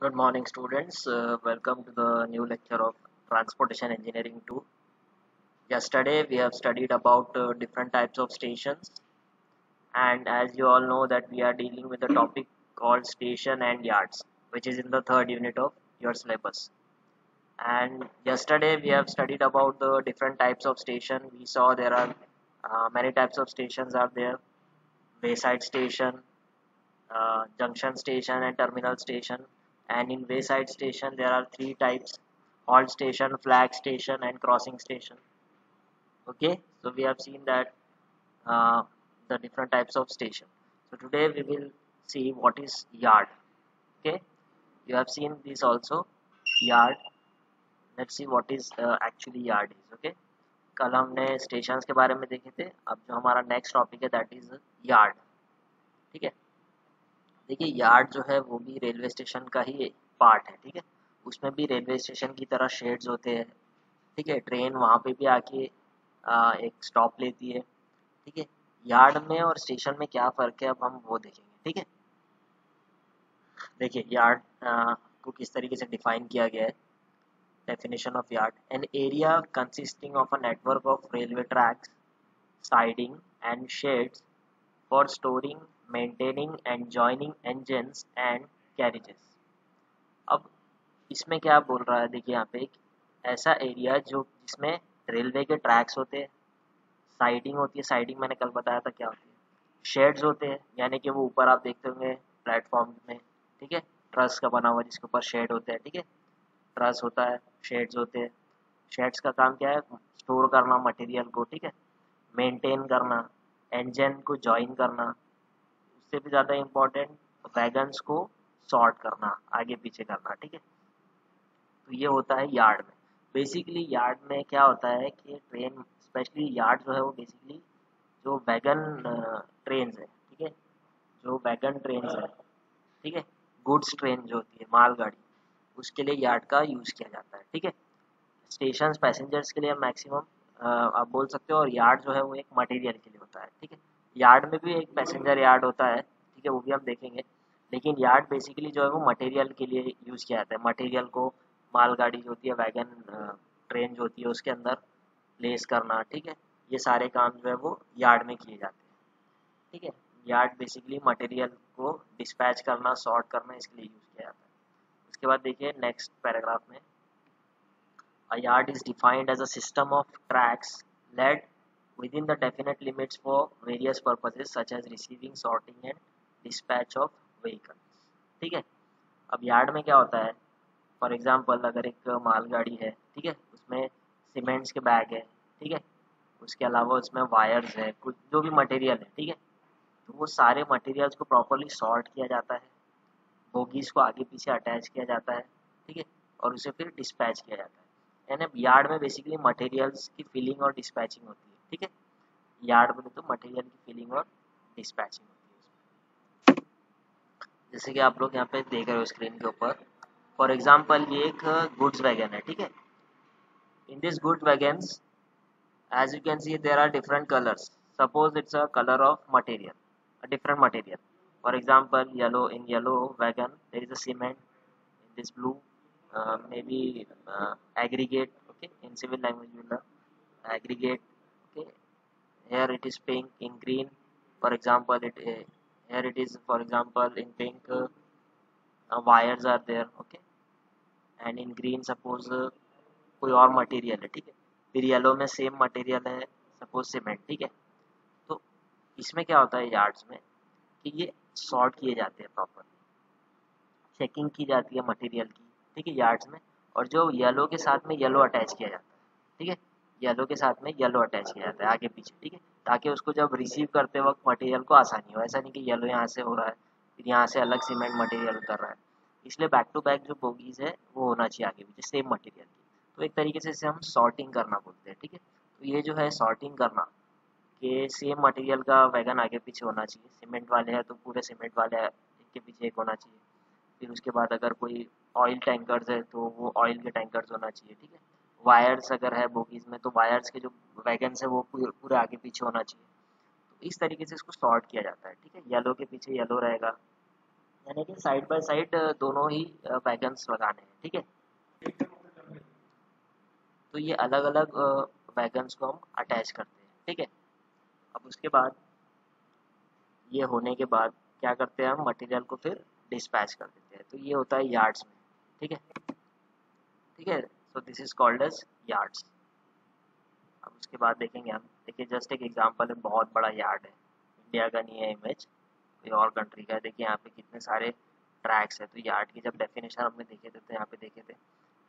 Good morning, students. Welcome to the new lecture of Transportation Engineering 2. Yesterday, we have studied about different types of stations, and as you all know, that we are dealing with a topic called station and yards, which is in the third unit of your syllabus. And yesterday, we have studied about the different types of station. We saw there are many types of stations are there: wayside station, junction station and terminal station. And in wayside station there are three types: halt station, flag station and crossing station. Okay, so we have seen that uh, the different types of station. So today we will see what is yard. Okay, you have seen this also, yard. Let's see what is actually yard is. Okay, कल हमने stations के बारे में देखे थे, अब जो हमारा नेक्स्ट टॉपिक है दैट इज यार्ड. ठीक है, देखिए यार्ड जो है वो भी रेलवे स्टेशन का ही पार्ट है. ठीक है, उसमें भी रेलवे स्टेशन की तरह शेड्स होते हैं. ठीक है, ट्रेन वहाँ पे भी आके एक स्टॉप लेती है. ठीक है, यार्ड में और स्टेशन में क्या फ़र्क है अब हम वो देखेंगे. ठीक है, देखिए यार्ड को किस तरीके से डिफाइन किया गया है. Definition of yard: an area consisting of a network of railway tracks, siding and sheds for storing, maintaining and joining engines and carriages. अब इसमें क्या बोल रहा है, देखिए यहाँ पे एक ऐसा एरिया जो जिसमें रेलवे के ट्रैक्स होते हैं, साइडिंग होती है. साइडिंग मैंने कल बताया था क्या होती है. शेड्स होते हैं, यानी कि वो ऊपर आप देखते होंगे प्लेटफॉर्म में. ठीक है, ट्रस का बना हुआ जिसके ऊपर शेड होते हैं. ठीक है, ट्रस होता है, शेड्स होते हैं. शेड्स का काम क्या है? स्टोर करना मटेरियल को. ठीक है, मेंटेन करना, इंजन को जॉइन करना, उससे भी ज़्यादा इम्पोर्टेंट वैगन्स को सॉर्ट करना, आगे पीछे करना. ठीक है, तो ये होता है यार्ड में. बेसिकली यार्ड में क्या होता है कि ट्रेन, स्पेशली यार्ड जो है वो बेसिकली जो वैगन ट्रेन है. ठीक है, जो वैगन ट्रेन है. ठीक है, गुड्स ट्रेन जो होती है मालगाड़ी, उसके लिए यार्ड का यूज़ किया जाता है. ठीक है, स्टेशन पैसेंजर्स के लिए मैक्सिमम आप बोल सकते हो, और यार्ड जो है वो एक मटेरियल के लिए होता है. ठीक है, यार्ड में भी एक पैसेंजर यार्ड होता है. ठीक है, वो भी हम देखेंगे. लेकिन यार्ड बेसिकली जो है वो मटेरियल के लिए यूज़ किया जाता है. मटेरियल को मालगाड़ी जो होती है, वैगन ट्रेन जो होती है उसके अंदर प्लेस करना. ठीक है, ये सारे काम जो है वो यार्ड में किए जाते हैं. ठीक है, यार्ड बेसिकली मटेरियल को डिस्पैच करना, सॉर्ट करना, इसके लिए यूज़ किया जाता है. उसके बाद देखिए नेक्स्ट पैराग्राफ में, a yard is defined as a system of tracks led within the definite limits for various purposes such as receiving, sorting and dispatch of vehicles. ठीक है, अब यार्ड में क्या होता है, फॉर एग्जांपल अगर एक मालगाड़ी है. ठीक है, उसमें सीमेंट्स के बैग है. ठीक है, उसके अलावा उसमें वायर्स है, कुछ जो भी मटेरियल है. ठीक है, तो वो सारे मटेरियल्स को प्रॉपरली सॉर्ट किया जाता है, बोगीज को आगे पीछे अटैच किया जाता है. ठीक है, और उसे फिर डिस्पैच किया जाता है. यानी यार्ड में बेसिकली मटेरियल्स की फिलिंग और डिस्पैचिंग होती है. ठीक है, यार्ड बोले तो मटेरियल की फिलिंग और डिस्पैचिंग होती है उसमें. जैसे कि आप लोग यहाँ पे देख रहे हो स्क्रीन के ऊपर, फॉर एग्जांपल ये एक गुड्स वैगन है. ठीक है, in this goods wagons as you can see there are different colors. Suppose it's a color of material, a different material. For example, yellow. In yellow wagon there is a cement. In this blue maybe aggregate. Okay, in civil language we learn aggregate. Okay, here it is pink. In green, for example, here it is, for example, in pink wires are there. Okay, and in green suppose कोई और material है. ठीक है, फिर yellow में same material है, suppose cement. ठीक है, तो इसमें क्या होता है यार्ड्स में कि ये सॉर्ट किए जाते हैं, प्रॉपर चेकिंग की जाती है मटेरियल की. ठीक है, यार्ड्स में. और जो येलो के साथ में येलो अटैच किया जाता है. ठीक है, येलो के साथ में येलो अटैच किया जाता है आगे पीछे. ठीक है, ताकि उसको जब रिसीव करते वक्त मटेरियल को आसानी हो. ऐसा नहीं कि येलो यहाँ से हो रहा है फिर यहाँ से अलग सीमेंट मटेरियल उतर रहा है. इसलिए बैक टू बैक जो बोगीज है वो होना चाहिए आगे पीछे सेम मटेरियल की. तो एक तरीके से इसे हम सॉर्टिंग करना बोलते हैं. ठीक है, तो ये जो है सॉर्टिंग करना कि सेम मटेरियल का वैगन आगे पीछे होना चाहिए. सीमेंट वाले हैं तो पूरे सीमेंट वाले एक के पीछे एक होना चाहिए. फिर उसके बाद अगर कोई ऑयल टैंकर्स है तो वो ऑयल के टैंकर्स होना चाहिए. ठीक है, वायर्स अगर है बोगीज में तो वायर्स के जो वैगन्स है वो पूरे पूरे आगे पीछे होना चाहिए. तो इस तरीके से इसको सॉर्ट किया जाता है. ठीक है, येलो के पीछे येलो रहेगा, यानी कि साइड बाय साइड दोनों ही वैगन्स लगाने हैं, ठीक है। तो ये अलग अलग वैगन्स को हम अटैच करते हैं, ठीक है। अब उसके बाद ये होने के बाद क्या करते हैं, हम मटेरियल को फिर डिस्पैच कर देते हैं। तो ये होता है यार्ड्स में, ठीक है, ठीक है। So this is called as yards. अब उसके बाद देखेंगे हम, देखिए जस्ट एक एग्जांपल है, बहुत बड़ा यार्ड है, इंडिया का नहीं है इमेज, कोई और कंट्री का है। देखिए यहाँ पे कितने सारे ट्रैक्स है। तो यार्ड की जब डेफिनेशन हमने देखे थे तो यहाँ पे देखे थे,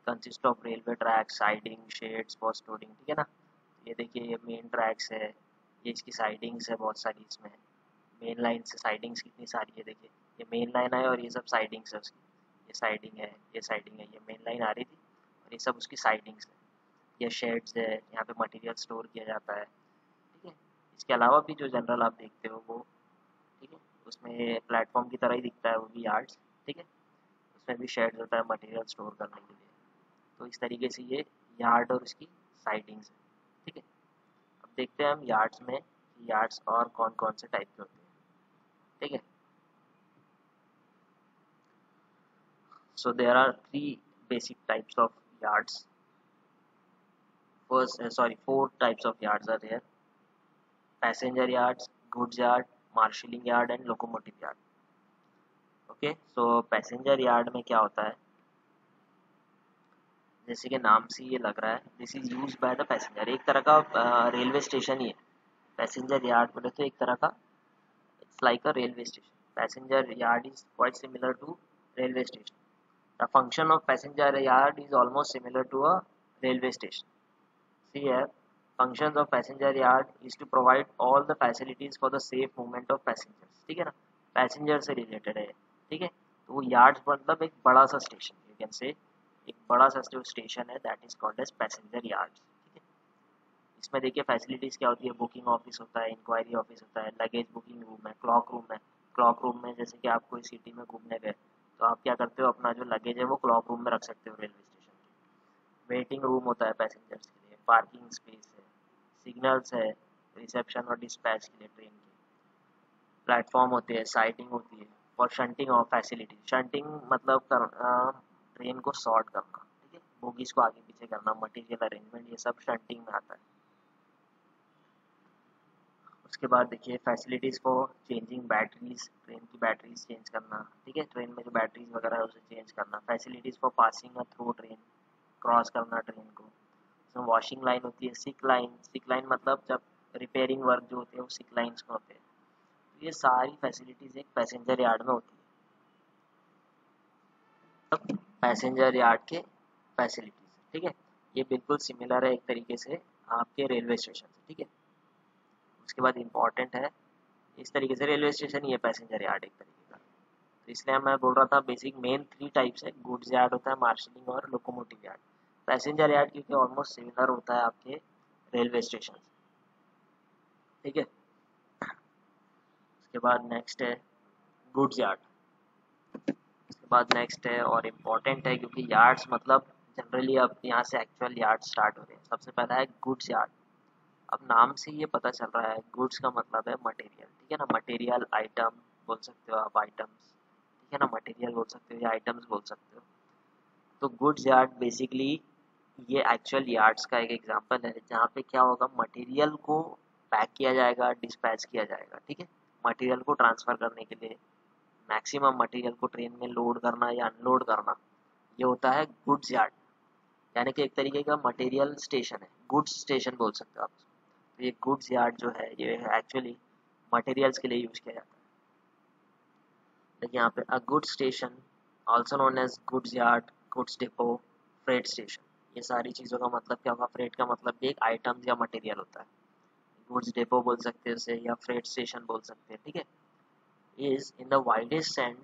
consist of railway track, siding, shades for storing, ठीक है ना। ये देखिए ये मेन ट्रैक्स है, ये इसकी साइडिंग्स है बहुत सारी, इसमें मेन लाइन से साइडिंग्स कितनी सारी है। देखिए ये मेन लाइन है और ये सब साइडिंग्स है उसकी, ये साइडिंग है, ये साइडिंग है, ये मेन लाइन आ रही थी और ये सब उसकी साइडिंग्स है। ये शेड्स है, यहाँ पे मटेरियल स्टोर किया जाता है, ठीक है। इसके अलावा भी जो जनरल आप देखते हो वो, ठीक है, उसमें प्लेटफॉर्म की तरह ही दिखता है वो भी यार्ड्स, ठीक है। उसमें भी शेड्स होता है मटेरियल स्टोर करने के लिए। तो इस तरीके से ये यार्ड और उसकी साइडिंग्स है, ठीक है। अब देखते हैं हम यार्ड्स में यार्ड्स और कौन कौन से टाइप के होते हैं, ठीक है। So there are three basic types of yards. Four types of yards are there: passenger yards, goods yard, marshalling yard, and locomotive yard. Okay, so passenger yard में क्या होता है, जैसे कि नाम से ये लग रहा है, this is use by the passenger. एक तरह का रेलवे स्टेशन ही है पैसेंजर यार्ड, बोले तो एक तरह का it's like a railway station. Passenger yard is quite similar to railway station. The function of passenger yard is almost similar to a railway station. See here, functions of passenger yard is to provide all the facilities for the safe movement of passengers, ठीक है ना, passenger से related है, ठीक है। तो वो yard मतलब एक बड़ा सा स्टेशन, यू कैन से एक बड़ा सा जो स्टेशन है that is called as passenger yard, ठीक है। इसमें देखिए फैसिलिटीज क्या होती है, बुकिंग ऑफिस होता है, इंक्वायरी ऑफिस होता है, लगेज बुकिंग रूम है, क्लॉक रूम है। क्लॉक रूम में जैसे कि आप कोई सिटी में घूमने गए तो आप क्या करते हो, अपना जो लगेज है वो क्लॉक रूम में रख सकते हो रेलवे स्टेशन के। वेटिंग रूम होता है पैसेंजर्स के लिए, पार्किंग स्पेस है, सिग्नल्स है रिसेप्शन और डिस्पैच के लिए ट्रेन की, प्लेटफॉर्म होते हैं, साइटिंग होती है और शंटिंग ऑफ फैसिलिटी। शंटिंग मतलब ट्रेन को शॉर्ट करना, ठीक है, बोगीज को आगे पीछे करना, मटेरियल अरेंजमेंट, ये सब शंटिंग में आता है। उसके बाद देखिए facilities for changing batteries, train की बैटरीज चेंज करना, ठीक है, ट्रेन में जो बैटरीज वगैरह है उसे चेंज करना। Facilities for passing a through train, cross करना ट्रेन को। उसमें वॉशिंग लाइन होती है, सिक लाइन, सिक लाइन मतलब जब रिपेयरिंग वर्क जो होते हैं वो सिक लाइन्स में होते हैं। तो ये सारी फैसिलिटीज़ एक पैसेंजर यार्ड में होती है, पैसेंजर यार्ड के फैसिलिटीज़, ठीक है। ये बिल्कुल सिमिलर है एक तरीके से आपके रेलवे स्टेशन से, ठीक है। उसके बाद इम्पॉर्टेंट है, इस तरीके से रेलवे स्टेशन ही है पैसेंजर यार्ड एक तरीके का। तो इसलिए मैं बोल रहा था बेसिक मेन थ्री टाइप्स है, गुड्स यार्ड होता है, मार्शलिंग और लोकोमोटिव यार्ड। पैसेंजर यार्ड क्योंकि ऑलमोस्ट सिमिलर होता है आपके रेलवे स्टेशन, ठीक है। उसके बाद नेक्स्ट है गुड्स यार्ड। उसके बाद नेक्स्ट है और इम्पोर्टेंट है क्योंकि यार्ड्स मतलब जनरली अब यहाँ से एक्चुअल यार्ड स्टार्ट हो रहे हैं। सबसे पहला है गुड्स यार्ड। अब नाम से ये पता चल रहा है, गुड्स का मतलब है मटेरियल, ठीक है ना, मटेरियल आइटम बोल सकते हो आप, आइटम्स, ठीक है ना, मटेरियल बोल सकते हो या आइटम्स बोल सकते हो। तो गुड्स यार्ड बेसिकली ये एक्चुअल यार्ड्स का एक एग्जांपल है जहाँ पे क्या होगा, मटेरियल को पैक किया जाएगा, डिस्पैच किया जाएगा, ठीक है। मटेरियल को ट्रांसफ़र करने के लिए मैक्सिमम मटेरियल को ट्रेन में लोड करना या अनलोड करना, ये होता है गुड्स यार्ड। यानी कि एक तरीके का मटेरियल स्टेशन है, गुड्स स्टेशन बोल सकते हो आप। तो ये गुड्स यार्ड जो है ये एक्चुअली मटेरियल्स के लिए यूज़ किया जाता है। देखिए यहाँ पे a goods station also known as goods yard, goods depot, freight station. ये सारी चीज़ों का मतलब क्या होगा, फ्रेट का मतलब भी एक आइटम या मटेरियल होता है। गुड्स डिपो बोल सकते हैं उसे या फ्रेट स्टेशन बोल सकते हैं, ठीक है। Is in the widest sense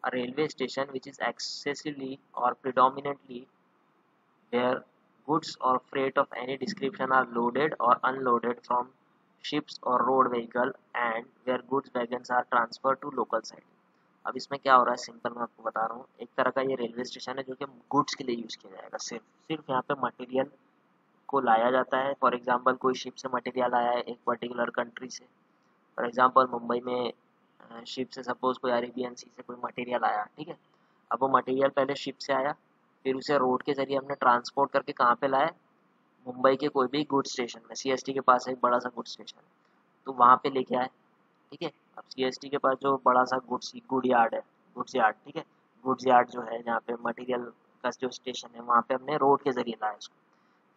a railway station which is excessively or predominantly where goods or freight of any description are loaded or unloaded from ships or road vehicle and where goods wagons are transferred to local siding। अब इसमें क्या हो रहा है, simple मैं आपको बता रहा हूँ। एक तरह का ये रेलवे स्टेशन है जो कि गुड्स के लिए यूज़ किया जाएगा, सिर्फ सिर्फ यहाँ पे मटेरियल को लाया जाता है। फॉर एग्जांपल कोई शिप से मटेरियल आया है एक पर्टिकुलर कंट्री से, फॉर एग्जांपल मुंबई में शिप से सपोज कोई अरेबियन सी से कोई मटेरियल आया, ठीक है। अब वो मटेरियल पहले शिप से आया, फिर उसे रोड के जरिए हमने ट्रांसपोर्ट करके कहाँ पे लाया, मुंबई के कोई भी गुड स्टेशन में। सीएसटी के पास एक बड़ा सा गुड स्टेशन है, तो वहाँ पे लेके आए, ठीक है। अब सीएसटी के पास जो बड़ा सा गुड यार्ड है, गुड्स यार्ड, ठीक है, गुड्स यार्ड जो है जहाँ पे मटेरियल का जो स्टेशन है, वहाँ पे हमने रोड के जरिए लाया उसको।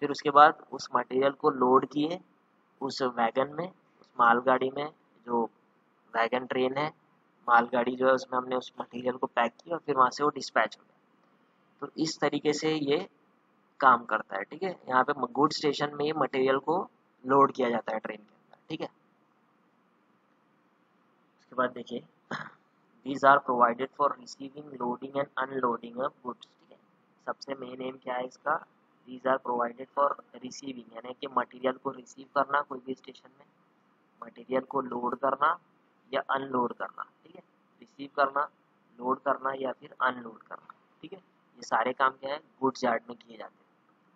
फिर उसके बाद उस मटेरियल को लोड किए उस वैगन में, उस मालगाड़ी में, जो वैगन ट्रेन है, मालगाड़ी जो है उसमें हमने उस मटेरियल को पैक किया और फिर वहाँ से वो डिस्पैच हो गया। तो इस तरीके से ये काम करता है, ठीक है। यहाँ पे गुड स्टेशन में ही मटेरियल को लोड किया जाता है ट्रेन के अंदर, ठीक है। उसके बाद देखिए, these are provided for receiving, loading and unloading of goods, ठीक है। सबसे मेन एम क्या है इसका, these are provided for receiving, यानी कि मटेरियल को रिसीव करना कोई भी स्टेशन में, मटेरियल को लोड करना या अनलोड करना, ठीक है। रिसीव करना, लोड करना या फिर अनलोड करना, ठीक है। ये सारे काम क्या है, गुड्स यार्ड में किए जाते हैं,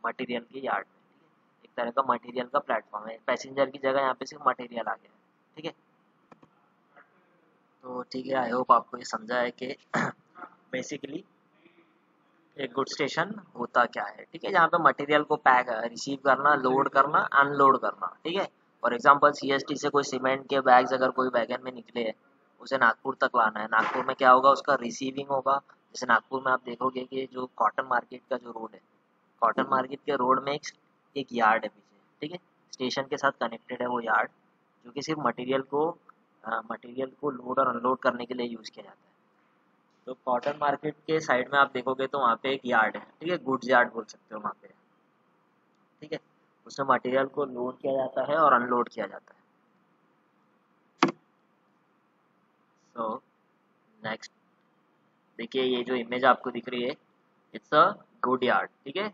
मटेरियल के यार्ड में, ठीक है। एक तरह का मटेरियल का प्लेटफॉर्म है, पैसेंजर की जगह यहाँ पे सिर्फ मटेरियल आ गया है, ठीक है। तो ठीक है, आई होप आपको ये समझा है कि बेसिकली एक गुड स्टेशन होता क्या है, ठीक है। जहाँ पे मटेरियल को पैक रिसीव करना, लोड करना, अनलोड करना, ठीक है। फॉर एग्जांपल सीएसटी से कोई सीमेंट के बैग्स अगर कोई वैगन में निकले हैं, उसे नागपुर तक लाना है, नागपुर में क्या होगा, उसका रिसीविंग होगा। जैसे नागपुर में आप देखोगे कि जो कॉटन मार्केट का जो रोड है, कॉटन मार्केट के रोड में एक यार्ड है पीछे, ठीक है। स्टेशन के साथ कनेक्टेड है वो यार्ड, जो कि सिर्फ मटेरियल को लोड और अनलोड करने के लिए यूज़ किया जाता है। तो कॉटन मार्केट के साइड में आप देखोगे तो वहाँ पे एक यार्ड है, ठीक है, गुड्स यार्ड बोल सकते हो वहाँ पे, ठीक है। उसमें मटेरियल को लोड किया जाता है और अनलोड किया जाता है। सो नेक्स्ट देखिए, ये जो इमेज आपको दिख रही है, इट्स अ गुड यार्ड, ठीक है।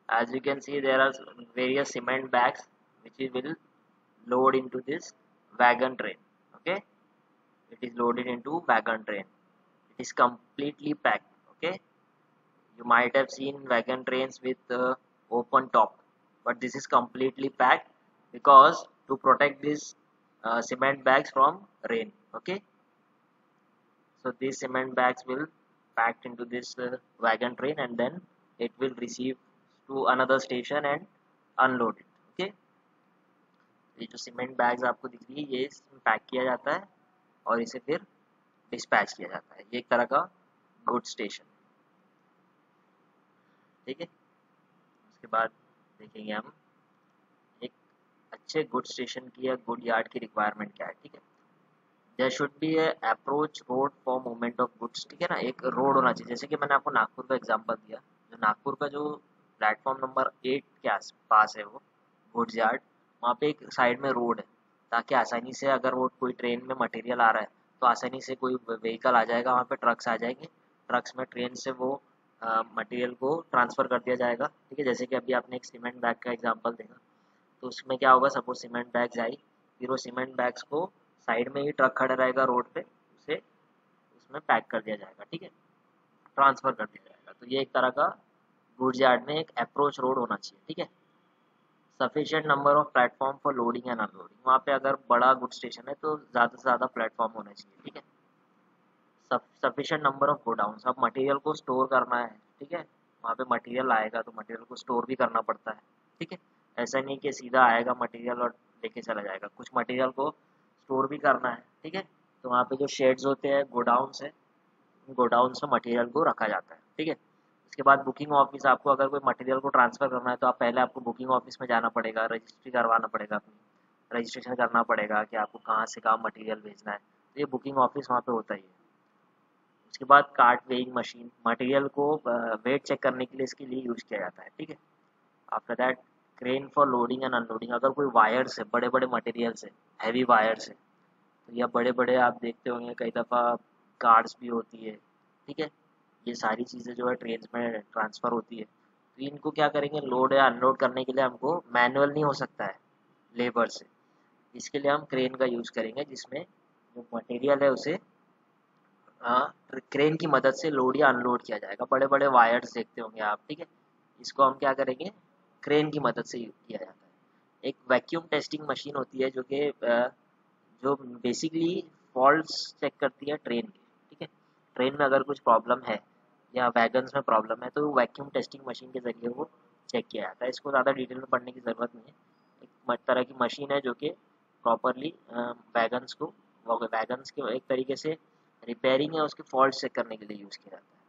As you can see there are various cement bags which will load into this wagon train, okay. It is loaded into wagon train, it is completely packed, okay. You might have seen wagon trains with open top, but this is completely packed because to protect these cement bags from rain. Okay, so these cement bags will packed into this wagon train and then it will receive to another station and unload it. Okay, ये जो cement bags आपको दिख रही है, ये pack किया जाता है और इसे फिर डिस्पैच किया जाता है। ये एक तरह का गुड स्टेशन, ठीक है। उसके बाद देखेंगे हम एक अच्छे गुड स्टेशन की या गुड यार्ड की रिक्वायरमेंट क्या है, ठीक है। There should be a approach road for movement of goods, ठीक है ना। एक रोड होना चाहिए, जैसे कि मैंने आपको नागपुर का एग्जांपल दिया, जो नागपुर का जो प्लेटफॉर्म नंबर 8 के आस पास है वो गुड्स यार्ड, वहाँ पे एक साइड में रोड है, ताकि आसानी से अगर वो कोई ट्रेन में मटेरियल आ रहा है तो आसानी से कोई व्हीकल आ जाएगा, वहाँ पे ट्रक्स आ जाएंगे, ट्रक्स में ट्रेन से वो मटेरियल को ट्रांसफ़र कर दिया जाएगा, ठीक है। जैसे कि अभी आपने एक सीमेंट बैग का एग्जांपल देखा, तो उसमें क्या होगा, सपोज सीमेंट बैग्स आई, फिर वो सीमेंट बैग्स को साइड में ही ट्रक खड़ा रहेगा रोड पे, उसे उसमें पैक कर दिया जाएगा, ठीक है, ट्रांसफ़र कर दिया जाएगा। तो ये एक तरह का गुड्स यार्ड में एक अप्रोच रोड होना चाहिए, ठीक है। Sufficient number of platform for loading and unloading, वहाँ पे अगर बड़ा गुड स्टेशन है तो ज़्यादा से ज़्यादा प्लेटफॉर्म होना चाहिए, ठीक है। सफिशिएंट नंबर ऑफ गोडाउन्स, अब मटेरियल को स्टोर करना है, ठीक है। वहाँ पे मटेरियल आएगा तो मटेरियल को स्टोर भी करना पड़ता है, ठीक है। ऐसा नहीं कि सीधा आएगा मटेरियल और लेके चला जाएगा, कुछ मटेरियल को स्टोर भी करना है, ठीक है। तो वहाँ पे जो शेड्स होते हैं, गोडाउन्स है, उन गोडाउन्स में मटेरियल को रखा जाता है, ठीक है। उसके बाद बुकिंग ऑफिस, आपको अगर कोई मटेरियल को ट्रांसफ़र करना है तो आप पहले आपको बुकिंग ऑफिस में जाना पड़ेगा, रजिस्ट्री करवाना पड़ेगा, अपनी रजिस्ट्रेशन करना पड़ेगा कि आपको कहाँ से कहाँ मटेरियल भेजना है, तो ये बुकिंग ऑफिस वहाँ पे होता ही है। उसके बाद कार्ट वेइंग मशीन, मटेरियल को वेट चेक करने के लिए इसके लिए यूज़ किया जाता है, ठीक है। After that crane for loading and unloading, अगर कोई वायर्स है, बड़े बड़े मटेरियल्स है, हैवी वायर्स है, तो या बड़े बड़े आप देखते होंगे कई दफ़ा कार्ड्स भी होती है, ठीक है। ये सारी चीज़ें जो है ट्रेन में ट्रांसफ़र होती है, तो इनको क्या करेंगे, लोड या अनलोड करने के लिए हमको मैनुअल नहीं हो सकता है लेबर से, इसके लिए हम क्रेन का यूज़ करेंगे, जिसमें जो मटेरियल है उसे क्रेन की मदद से लोड या अनलोड किया जाएगा। बड़े बड़े वायर्स देखते होंगे आप, ठीक है, इसको हम क्या करेंगे, क्रेन की मदद से किया जाता है। एक वैक्यूम टेस्टिंग मशीन होती है जो कि जो बेसिकली फॉल्ट्स चेक करती है ट्रेन के, ठीक है। ट्रेन में अगर कुछ प्रॉब्लम है या वैगन्स में प्रॉब्लम है तो वैक्यूम टेस्टिंग मशीन के ज़रिए वो चेक किया जाता है। इसको ज़्यादा डिटेल में पढ़ने की ज़रूरत नहीं है। एक तरह की मशीन है जो कि प्रॉपरली वैगन्स को वैगन्स के एक तरीके से रिपेयरिंग या उसके फॉल्ट चेक करने के लिए यूज़ किया जाता है,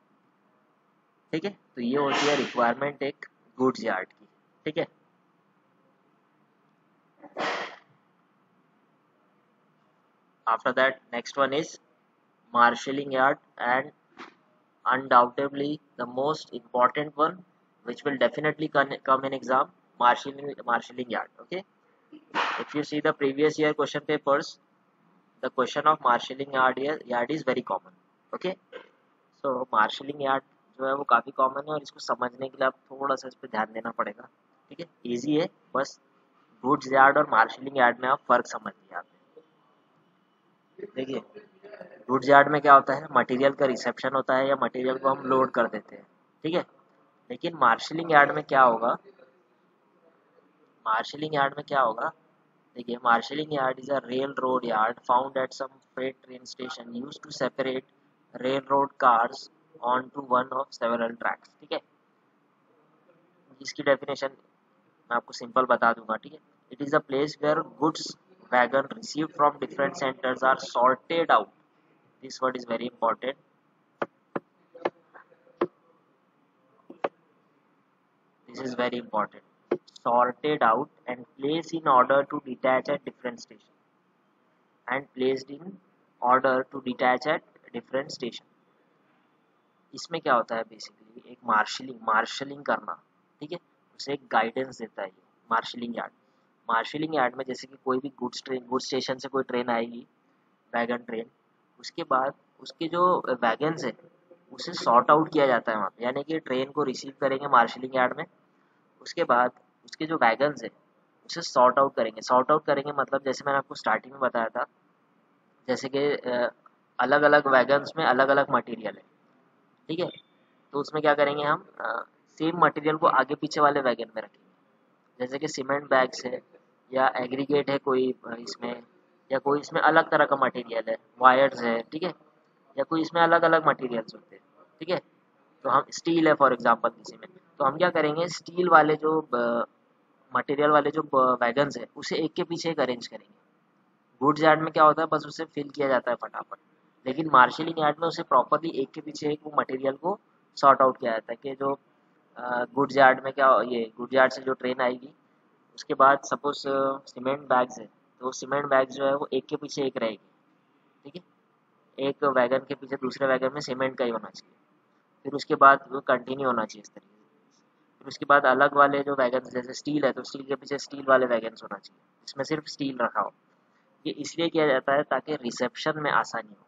ठीक है। तो ये होती है रिक्वायरमेंट एक गुड्स यार्ड की, ठीक है। After that next one is marshalling yard, and undoubtedly the most important one which will definitely come in exam, marshalling yard. Okay, if you see the previous year question papers, the question of marshalling yard is very common. Okay, so marshalling yard जो है वो काफ़ी common है और इसको समझने के लिए आप थोड़ा सा इस पर ध्यान देना पड़ेगा, ठीक है। इजी है, बस गुड्स यार्ड और मार्शलिंग यार्ड में आप फ़र्क समझ लिया आपने। देखिए, गुड्स यार्ड में क्या होता है, मटेरियल का रिसेप्शन होता है या मटेरियल को हम लोड कर देते हैं, ठीक है। लेकिन मार्शलिंग यार्ड में क्या होगा, मार्शलिंग यार्ड में क्या होगा, देखिए, marshalling yard is a rail road yard found at some freight train station used to separate rail road cars on to one of several tracks, ठीक है। इसकी डेफिनेशन मैं आपको सिंपल बता दूंगा, ठीक है। It is a place where goods wagon receive from different centres are sorted out, this word is very important, this is very important, sorted out and placed in order to detach at different station, and placed in order to detach at different station। इसमें क्या होता है, basically एक marshalling करना, ठीक है। उसे एक गाइडेंस देता है ये मार्शलिंग यार्ड। मार्शलिंग यार्ड में जैसे कि कोई भी गुड्स स्टेशन से कोई ट्रेन आएगी, वैगन ट्रेन, उसके बाद उसके जो वैगन्स है उसे सॉर्ट आउट किया जाता है वहाँ पे, यानी कि ट्रेन को रिसीव करेंगे मार्शलिंग यार्ड में, उसके बाद उसके जो वैगन्स है उसे सॉर्ट आउट करेंगे। सॉर्ट आउट करेंगे मतलब जैसे मैंने आपको स्टार्टिंग में बताया था, जैसे कि अलग अलग वैगन्स में अलग अलग मटेरियल है, ठीक है। तो उसमें क्या करेंगे, हम सेम मटेरियल को आगे पीछे वाले वैगन में रखेंगे। जैसे कि सीमेंट बैग्स है या एग्रीगेट है कोई इसमें, या कोई इसमें अलग तरह का मटेरियल है, वायर्स है, ठीक है, या कोई इसमें अलग अलग मटेरियल्स होते हैं, ठीक है। तो हम स्टील है फॉर एग्जांपल किसी में, तो हम क्या करेंगे, स्टील वाले जो मटेरियल वाले जो वैगन्स है उसे एक के पीछे एक अरेंज करेंगे। गुड्स यार्ड में क्या होता है, बस उसे फिल किया जाता है फटाफट, लेकिन मार्शलिंग यार्ड में उसे प्रॉपरली एक के पीछे एक वो मटेरियल को सॉर्ट आउट किया जाता है कि जो गुड्स यार्ड में क्या, ये गुड्स यार्ड से जो ट्रेन आएगी उसके बाद सपोज सीमेंट बैग्स है, तो सीमेंट बैग्स जो है वो एक के पीछे एक रहेगी, ठीक है। एक वैगन के पीछे दूसरे वैगन में सीमेंट का ही होना चाहिए, फिर उसके बाद वो कंटिन्यू होना चाहिए इस तरीके से। फिर उसके बाद अलग वाले जो वैगन, जैसे स्टील है तो स्टील के पीछे स्टील वाले वैगन्स होना चाहिए, इसमें सिर्फ स्टील रखा हो। ये इसलिए किया जाता है ताकि रिसेप्शन में आसानी हो,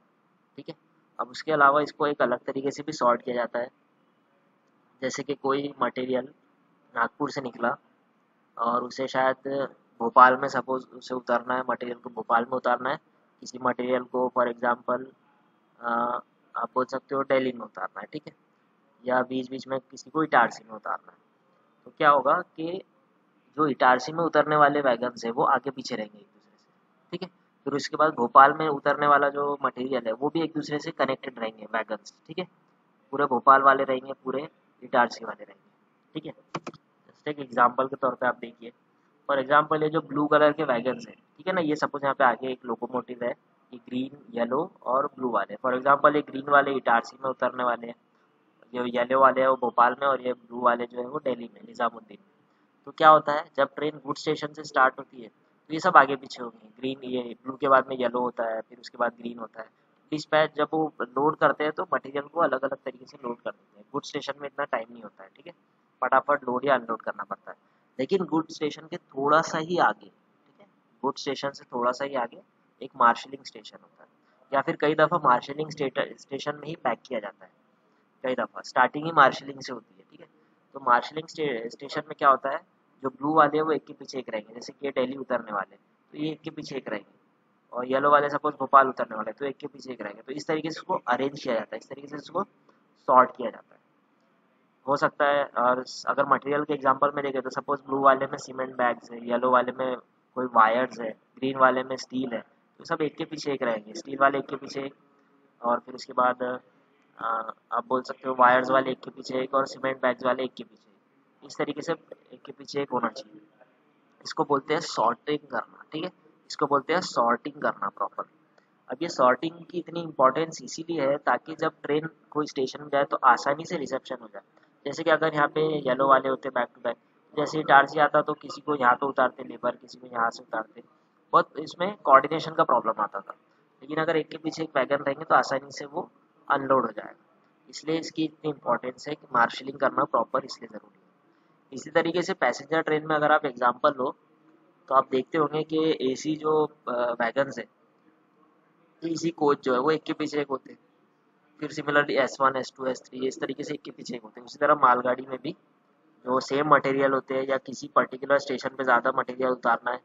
ठीक है। अब उसके अलावा इसको एक अलग तरीके से भी सॉर्ट किया जाता है, जैसे कि कोई मटेरियल नागपुर से निकला और उसे शायद भोपाल में सपोज उसे उतारना है, मटेरियल को भोपाल में उतारना है, किसी मटेरियल को फॉर एग्जांपल आप बोल सकते हो दिल्ली में उतारना है, ठीक है, या बीच बीच में किसी को इटारसी में उतारना है। तो क्या होगा कि जो इटारसी में उतरने वाले वैगन्स है वो आगे पीछे रहेंगे एक दूसरे से, ठीक है। फिर उसके बाद भोपाल में उतरने वाला जो मटेरियल है वो भी एक दूसरे से कनेक्टेड रहेंगे वैगन्स, ठीक है। पूरे भोपाल वाले रहेंगे, पूरे इटारसी वाले रहेंगे, ठीक है। जैसे एक एग्जाम्पल के तौर पे आप देखिए, फॉर एग्जाम्पल ये जो ब्लू कलर के वैगन्स है, ठीक है ना, ये सपोज यहाँ पे आगे एक लोकोमोटिव है, ये ग्रीन येलो और ब्लू वाले, फॉर एग्जाम्पल ये ग्रीन वाले इटारसी में उतरने वाले हैं, जो येलो वाले हैं वो भोपाल में और ये ब्लू वाले जो है वो दिल्ली में निज़ामुद्दीन में। तो क्या होता है, जब ट्रेन गुड स्टेशन से स्टार्ट होती है तो ये सब आगे पीछे होंगे, ग्रीन, ये ब्लू के बाद में येलो होता है, फिर उसके बाद ग्रीन होता है। डिस्पैच जब वो लोड करते हैं तो मटेरियल को अलग अलग तरीके से लोड कर देते हैं। गुड स्टेशन में इतना टाइम नहीं होता है, ठीक है, फटाफट लोड या अनलोड करना पड़ता है। लेकिन गुड स्टेशन के थोड़ा सा ही आगे, ठीक है, गुड स्टेशन से थोड़ा सा ही आगे एक मार्शलिंग स्टेशन होता है, या फिर कई दफ़ा मार्शलिंग स्टेशन में ही पैक किया जाता है। कई दफ़ा स्टार्टिंग ही मार्शलिंग से होती है, ठीक है। तो मार्शलिंग स्टेशन में क्या होता है, जो ब्लू वाले हैं वो एक के पीछे एक रहेंगे, जैसे कि ये दिल्ली उतरने वाले तो ये एक के पीछे एक रहेंगे, और येलो वाले सपोज भोपाल उतरने वाले तो एक के पीछे एक रहेंगे। तो इस तरीके से इसको अरेंज किया जाता है, इस तरीके से इसको सॉर्ट किया जाता है, हो सकता है। और अगर मटेरियल के एग्जांपल में देखें तो सपोज ब्लू वाले में सीमेंट बैग्स है, येलो वाले में कोई वायर्स है, ग्रीन वाले में स्टील है, तो सब एक के पीछे एक रहेंगे, स्टील वाले एक के पीछे एक, और फिर उसके बाद आप बोल सकते हो वायर्स वाले एक के पीछे एक, और सीमेंट बैग्स वाले एक के पीछे एक। इस तरीके से एक के पीछे एक होना चाहिए। इसको बोलते हैं सॉर्टिंग करना, ठीक है, इसको बोलते हैं सॉर्टिंग करना प्रॉपर। अब ये सॉर्टिंग की इतनी इंपॉर्टेंस इसीलिए है ताकि जब ट्रेन कोई स्टेशन में जाए तो आसानी से रिसेप्शन हो जाए। जैसे कि अगर यहाँ पे येलो वाले होते बैक टू बैक, जैसे ही टारसी आता तो किसी को यहाँ पे उतारते लेबर, किसी को यहाँ से उतारते, बहुत इसमें कोऑर्डिनेशन का प्रॉब्लम आता था। लेकिन अगर एक के पीछे एक वैगन रहेंगे तो आसानी से वो अनलोड हो जाएगा। इसलिए इसकी इतनी इंपॉर्टेंस है कि मार्शलिंग करना प्रॉपर इसलिए ज़रूरी है। इसी तरीके से पैसेंजर ट्रेन में अगर आप एग्जाम्पल लो तो आप देखते होंगे कि एसी जो वैगन्स है, एसी कोच जो है वो एक के पीछे एक होते हैं। फिर सिमिलरली S1 S2 S3 इस तरीके से एक के पीछे एक होते हैं। उसी तरह मालगाड़ी में भी जो सेम मटेरियल होते हैं या किसी पर्टिकुलर स्टेशन पे ज़्यादा मटेरियल उतारना है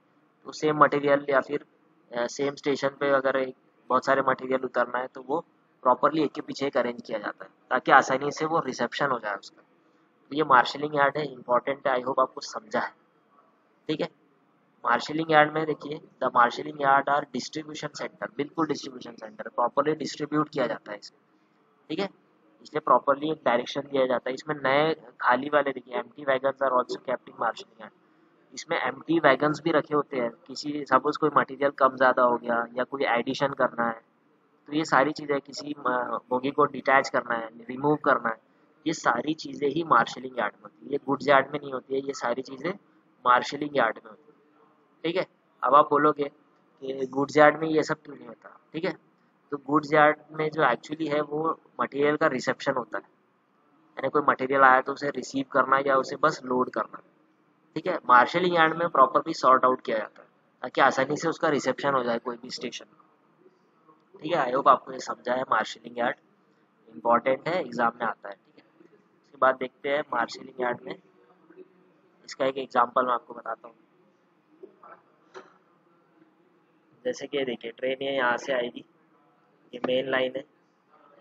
तो सेम मटेरियल, या फिर सेम स्टेशन पे अगर बहुत सारे मटेरियल उतारना है तो वो प्रॉपरली एक के पीछे एक अरेंज किया जाता है ताकि आसानी से वो रिसेप्शन हो जाए उसका। तो ये मार्शलिंग यार्ड है, इंपॉर्टेंट है, आई होप आपको समझा है। ठीक है, मार्शलिंग यार्ड में देखिए, the marshalling yard are distribution centre, बिल्कुल डिस्ट्रीब्यूशन सेंटर, प्रॉपरली डिस्ट्रीब्यूट किया जाता है इसमें। ठीक है, इसलिए प्रॉपरली एक डायरेक्शन दिया जाता है। इसमें नए खाली वाले देखिए, empty wagons are also kept in marshalling yard. इसमें एम्प्टी वैगन्स भी रखे होते हैं, किसी सपोज कोई मटेरियल कम ज़्यादा हो गया या कोई एडिशन करना है तो ये सारी चीज़ें, किसी बोगी को डिटैच करना है, रिमूव करना है, ये सारी चीज़ें ही मार्शलिंग यार्ड में होती है। ये गुड्स यार्ड में नहीं होती है, ये सारी चीज़ें मार्शलिंग यार्ड में होती है। ठीक है, अब आप बोलोगे कि गुड्स यार्ड में ये सब क्यों नहीं होता। ठीक है, तो गुड्स यार्ड में जो एक्चुअली है वो मटेरियल का रिसेप्शन होता है, यानी कोई मटेरियल आया तो उसे रिसीव करना या उसे बस लोड करना। ठीक है, मार्शलिंग यार्ड में प्रॉपरली सॉर्ट आउट किया जाता है ताकि आसानी से उसका रिसेप्शन हो जाए कोई भी स्टेशन। ठीक है, आई होप आपको ये समझा है। मार्शलिंग यार्ड इंपॉर्टेंट है, एग्जाम में आता है। ठीक है, उसके बाद देखते हैं मार्शलिंग यार्ड में, इसका एक एग्जांपल मैं आपको बताता हूँ। जैसे कि देखिए, ट्रेन ये यहाँ से आएगी, ये मेन लाइन है,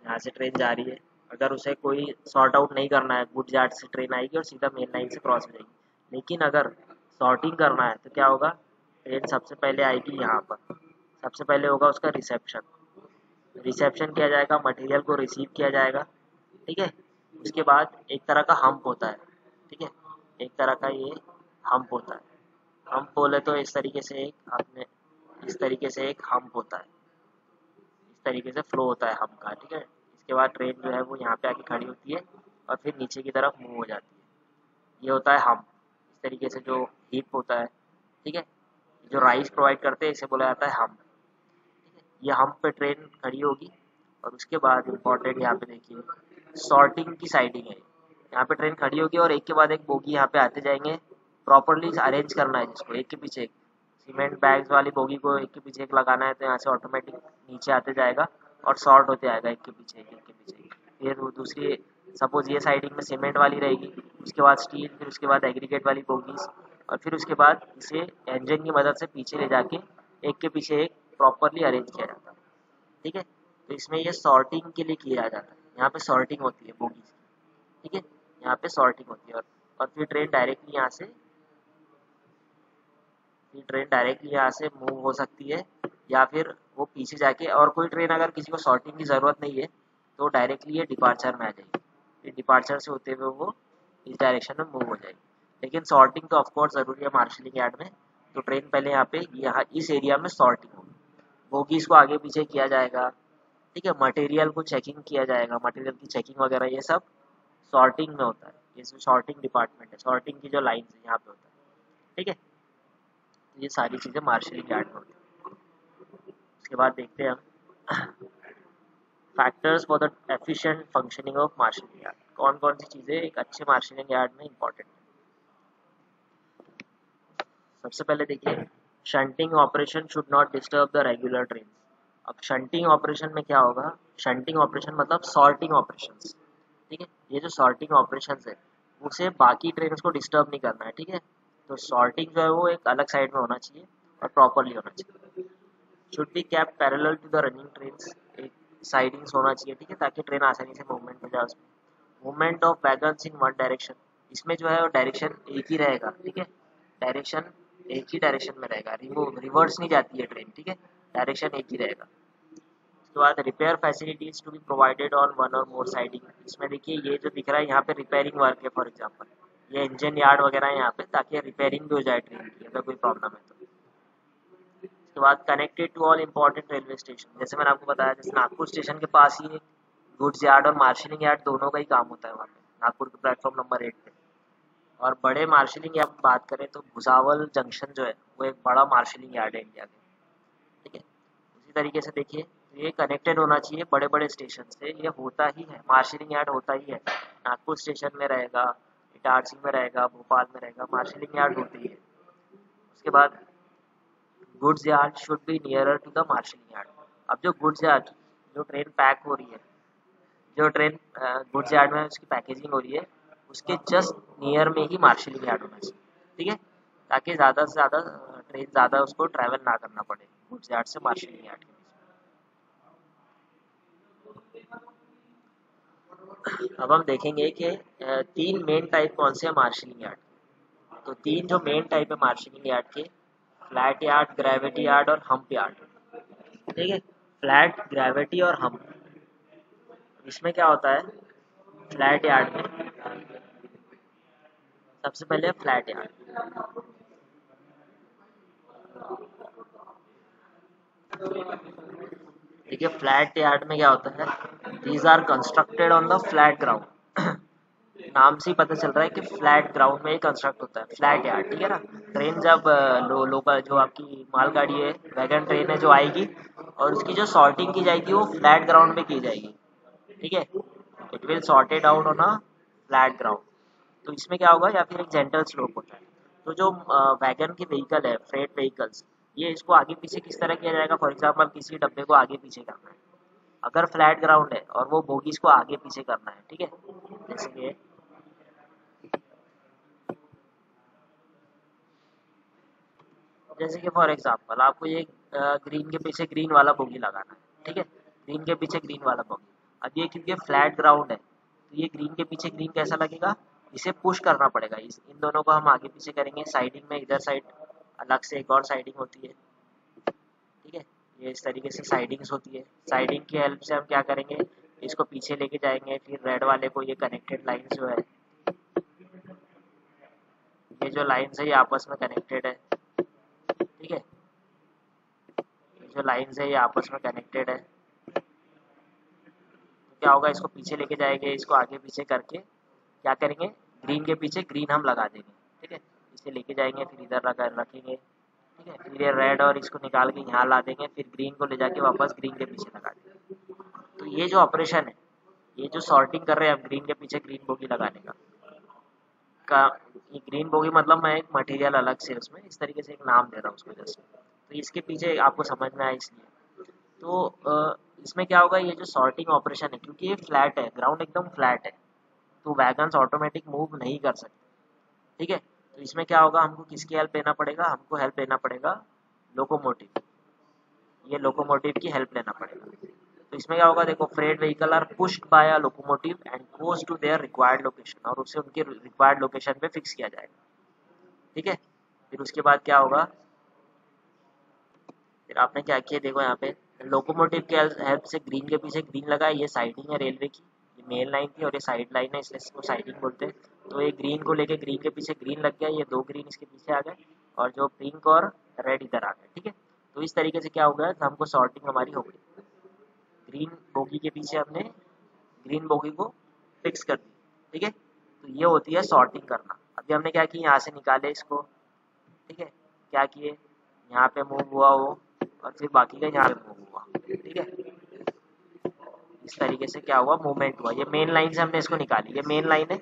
यहाँ से ट्रेन जा रही है। अगर उसे कोई सॉर्ट आउट नहीं करना है, गुड यार्ड से ट्रेन आएगी और सीधा मेन लाइन से क्रॉस हो जाएगी। लेकिन अगर सॉर्टिंग करना है तो क्या होगा, ट्रेन सबसे पहले आएगी यहाँ पर, सबसे पहले होगा उसका रिसेप्शन, रिसेप्शन किया जाएगा, मटेरियल को रिसीव किया जाएगा। ठीक है, उसके बाद एक तरह का हम्प होता है। ठीक है, एक तरह का ये हम्प होता है। हम्प बोले तो इस तरीके से एक आपने, इस तरीके से एक हम्प होता है, इस तरीके से फ्लो होता है हम्प का। ठीक है, इसके बाद ट्रेन जो है वो यहाँ पे आके खड़ी होती है और फिर नीचे की तरफ मूव हो जाती है। ये होता है हम्प, इस तरीके से जो हीप होता है। ठीक है, जो राइस प्रोवाइड करते हैं इसे बोला जाता है हम्प। ये हम्प पे ट्रेन खड़ी होगी और उसके बाद इम्पोर्टेंट यहाँ पे देखिए, सॉर्टिंग की साइडिंग है। यहाँ पे ट्रेन खड़ी होगी और एक के बाद एक बोगी यहाँ पे आते जाएंगे, प्रॉपरली अरेंज करना है जिसको एक के पीछे एक। सीमेंट बैग्स वाली बोगी को एक के पीछे एक लगाना है तो यहाँ से ऑटोमेटिक नीचे आते जाएगा और सॉर्ट होते आएगा एक के पीछे एक, एक के पीछे एक। फिर वो दूसरी, सपोज ये साइडिंग में सीमेंट वाली रहेगी, उसके बाद स्टील, फिर उसके बाद एग्रीगेट वाली बोगीज, और फिर उसके बाद इसे इंजन की मदद से पीछे ले जाके एक के पीछे एक प्रॉपरली अरेंज किया जाता है। ठीक है, तो इसमें ये सॉर्टिंग के लिए किया जाता है, यहाँ पे सॉर्टिंग होती है बोगीज की। ठीक है, यहाँ पे सॉर्टिंग होती है, और फिर ट्रेन डायरेक्टली यहाँ से, फिर ट्रेन डायरेक्टली यहाँ से मूव हो सकती है, या फिर वो पीछे जाके, और कोई ट्रेन अगर किसी को सॉर्टिंग की ज़रूरत नहीं है तो डायरेक्टली ये डिपार्चर में आ जाएगी, फिर डिपार्चर से होते हुए वो इस डायरेक्शन में मूव हो जाएगी। लेकिन सॉर्टिंग तो ऑफकोर्स ज़रूरी है मार्शलिंग यार्ड में। तो ट्रेन पहले यहाँ पे, यहाँ इस एरिया में सॉर्टिंग होगी, बोगीज को आगे पीछे किया जाएगा। ठीक है, मटेरियल को चेकिंग किया जाएगा, मटेरियल की चेकिंग वगैरह ये सब सॉर्टिंग में होता है। ये सॉर्टिंग डिपार्टमेंट है, सॉर्टिंग की जो लाइन है यहाँ पे होता है। ठीक है, तो ये सारी चीज़ें मार्शलिंग यार्ड में होती है। उसके बाद देखते हैं हम factors for the efficient functioning of marshalling yard. कौन कौन सी चीज़ें एक अच्छे मार्शलिंग यार्ड में इंपॉर्टेंट है। सबसे पहले देखिए, shunting operation should not disturb the regular train. अब शंटिंग ऑपरेशन में क्या होगा, शंटिंग ऑपरेशन मतलब सॉर्टिंग ऑपरेशंस। ठीक है, ये जो सॉर्टिंग ऑपरेशंस है उसे बाकी ट्रेन को डिस्टर्ब नहीं करना है। ठीक है, तो सॉर्टिंग जो है वो एक अलग साइड में होना चाहिए और प्रॉपरली होना चाहिए। Should be kept parallel to the running trains, एक साइडिंग्स होना चाहिए। ठीक है, ताकि ट्रेन आसानी से मूवमेंट हो जाए उसमें। Movement of wagons in one direction, इसमें जो है वो डायरेक्शन एक ही रहेगा। ठीक है, डायरेक्शन एक ही डायरेक्शन में रहेगा, रिवर्स नहीं जाती है ट्रेन। ठीक है, डायरेक्शन एक ही रहेगा। उसके बाद repair facilities to be provided on one और मोर साइडिंग। इसमें देखिए ये जो दिख रहा है यहाँ पे रिपेयरिंग वर्क है, फॉर एग्जांपल ये इंजन यार्ड वगैरह है यहाँ पे, ताकि रिपेयरिंग भी हो जाए ट्रेन की अगर कोई प्रॉब्लम है तो। उसके बाद connected to all important railway station, जैसे मैंने आपको बताया जैसे नागपुर स्टेशन के पास ही गुड्स यार्ड और मार्शलिंग यार्ड दोनों का ही काम होता है वहाँ पे, नागपुर के प्लेटफॉर्म नंबर 8 पे। और बड़े मार्शलिंग यार्ड की बात करें तो भुसावल जंक्शन जो है वो एक बड़ा मार्शलिंग यार्ड है इंडिया के, ठीक है। उसी तरीके से देखिए ये कनेक्टेड होना चाहिए बड़े बड़े स्टेशन से, ये होता ही है, मार्शलिंग यार्ड होता ही है, नागपुर स्टेशन में रहेगा, इटारसी में रहेगा, भोपाल में रहेगा, मार्शलिंग यार्ड होती है। उसके बाद goods yard should be nearer to the marshalling yard. अब जो गुड्स यार्ड, जो ट्रेन पैक हो रही है, जो ट्रेन गुड्स यार्ड में उसकी पैकेजिंग हो रही है, उसके जस्ट नियर में ही मार्शलिंग यार्ड होना चाहिए, ठीक है, ताकि ज़्यादा से ज़्यादा ट्रेन ज़्यादा उसको ट्रैवल ना करना पड़े गुड्स यार्ड से मार्शलिंग यार्ड के बीच। अब हम देखेंगे कि तीन मेन टाइप कौन से हैं मार्शलिंग यार्ड। तो तीन जो मेन टाइप है मार्शलिंग यार्ड के, फ्लैट यार्ड, ग्रेविटी यार्ड और हम्प यार्ड, ठीक है। फ्लैट, ग्रेविटी और हम्प, इसमें क्या होता है फ्लैट यार्ड में, सबसे पहले फ्लैट यार्ड। देखिए फ्लैट यार्ड में क्या होता है, these are constructed on the flat ground. नाम से ही पता चल रहा है कि फ्लैट ग्राउंड में ही कंस्ट्रक्ट होता है फ्लैट यार्ड, ठीक है ना। ट्रेन जब लोकल जो आपकी मालगाड़ी है, वैगन ट्रेन है जो आएगी, और उसकी जो सॉर्टिंग की जाएगी वो फ्लैट ग्राउंड में की जाएगी, ठीक है। It will sorted out on a flat ground. तो इसमें क्या होगा, या फिर एक जेंटल स्लोप होता है। तो जो वैगन की व्हीकल है, फ्रेट व्हीकल्स, ये इसको आगे पीछे किस तरह किया जाएगा, फॉर एग्जाम्पल किसी डब्बे को आगे पीछे करना है, अगर फ्लैट ग्राउंड है और वो बोगीज को आगे पीछे करना है, ठीक है। जैसे कि फॉर एग्जाम्पल आपको ये ग्रीन के पीछे ग्रीन वाला बोगी लगाना है, ठीक है, ग्रीन के पीछे ग्रीन वाला बोगी। अब ये क्योंकि फ्लैट ग्राउंड है तो ये ग्रीन के पीछे ग्रीन कैसा लगेगा, इसे पुश करना पड़ेगा, इन दोनों को हम आगे पीछे करेंगे। साइडिंग में इधर साइड अलग से एक और साइडिंग होती है, ठीक है, ये इस तरीके से साइडिंग्स होती है। साइडिंग की हेल्प से हम क्या करेंगे, इसको पीछे लेके जाएंगे, फिर रेड वाले को ये कनेक्टेड लाइन जो है, ये जो लाइन्स है ये आपस में कनेक्टेड है, ठीक है, ये जो लाइन्स है ये आपस में कनेक्टेड है। तो क्या होगा, इसको पीछे लेके जाएंगे, इसको आगे पीछे करके क्या करेंगे, ग्रीन के पीछे ग्रीन हम लगा देंगे, ठीक है, इसे लेके जाएंगे, फिर इधर रखेंगे, ठीक है, फिर ये रेड और इसको निकाल के यहाँ ला देंगे, फिर ग्रीन को ले जाके वापस ग्रीन के पीछे लगा देंगे। तो ये जो ऑपरेशन है, ये जो सॉर्टिंग कर रहे हैं हम ग्रीन के पीछे ग्रीन बोगी लगाने का ये ग्रीन बोगी मतलब मैं एक मटेरियल अलग से उसमें इस तरीके से एक नाम दे रहा हूँ उसको जस्ट, तो इसके पीछे आपको समझ में आया इसलिए। तो इसमें क्या होगा, ये जो सॉर्टिंग ऑपरेशन है, क्योंकि ये फ्लैट है, ग्राउंड एकदम फ्लैट है, तो वैगन्स ऑटोमेटिक मूव नहीं कर सकते, ठीक है। तो इसमें क्या होगा, हमको किसकी हेल्प लेना पड़ेगा, हमको हेल्प लेना पड़ेगा लोकोमोटिव, ये लोकोमोटिव की हेल्प लेना पड़ेगा। तो इसमें क्या होगा, देखो freight vehicle are pushed by a locomotive and goes to their required location, और उसे उनके रिक्वायर्ड लोकेशन पे फिक्स किया जाएगा, ठीक है। फिर उसके बाद क्या होगा, फिर आपने क्या किया, देखो यहाँ पे लोकोमोटिव के हेल्प से ग्रीन के पीछे ग्रीन लगा है, ये साइडिंग है रेलवे की, ये मेन लाइन थी और ये साइड लाइन है, इसलिए इसको साइडिंग बोलते हैं। तो ये ग्रीन को लेके ग्रीन के पीछे ग्रीन लग गया, ये दो ग्रीन इसके पीछे आ गए, और जो पिंक और रेड इधर आ गए, ठीक है। तो इस तरीके से क्या हो गया, हमको सॉर्टिंग हमारी हो गई, ग्रीन बोगी के पीछे हमने ग्रीन बोगी को फिक्स कर दी, ठीक है। तो ये होती है सॉर्टिंग करना। अभी हमने क्या किया, यहाँ से निकाले इसको, ठीक है, क्या किए, यहाँ पे मूव हुआ वो, और फिर बाकी का यहाँ पे मूव हुआ, ठीक है। इस तरीके से क्या हुआ, मूवमेंट हुआ। ये मेन लाइन से हमने इसको निकाली, ये मेन लाइन है,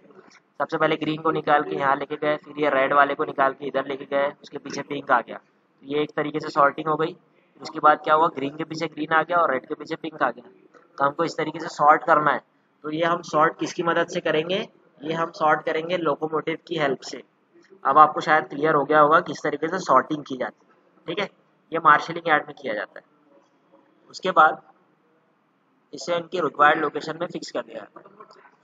सबसे पहले ग्रीन को निकाल के यहाँ लेके गए, फिर ये रेड वाले को निकाल के इधर लेके गए, उसके पीछे पिंक आ गया, तो ये एक तरीके से सॉर्टिंग हो गई। उसके बाद क्या हुआ, ग्रीन के पीछे ग्रीन आ गया और रेड के पीछे पिंक आ गया। तो हमको इस तरीके से सॉर्ट करना है, तो ये हम सॉर्ट किसकी मदद से करेंगे, ये हम सॉर्ट करेंगे लोकोमोटिव की हेल्प से। अब आपको शायद क्लियर हो गया होगा किस तरीके से सॉर्टिंग की जाती है, ठीक है। ये मार्शलिंग यार्ड में किया जाता है। उसके बाद इसे इनकी रिक्वायर्ड लोकेशन में फिक्स कर दिया जाता है।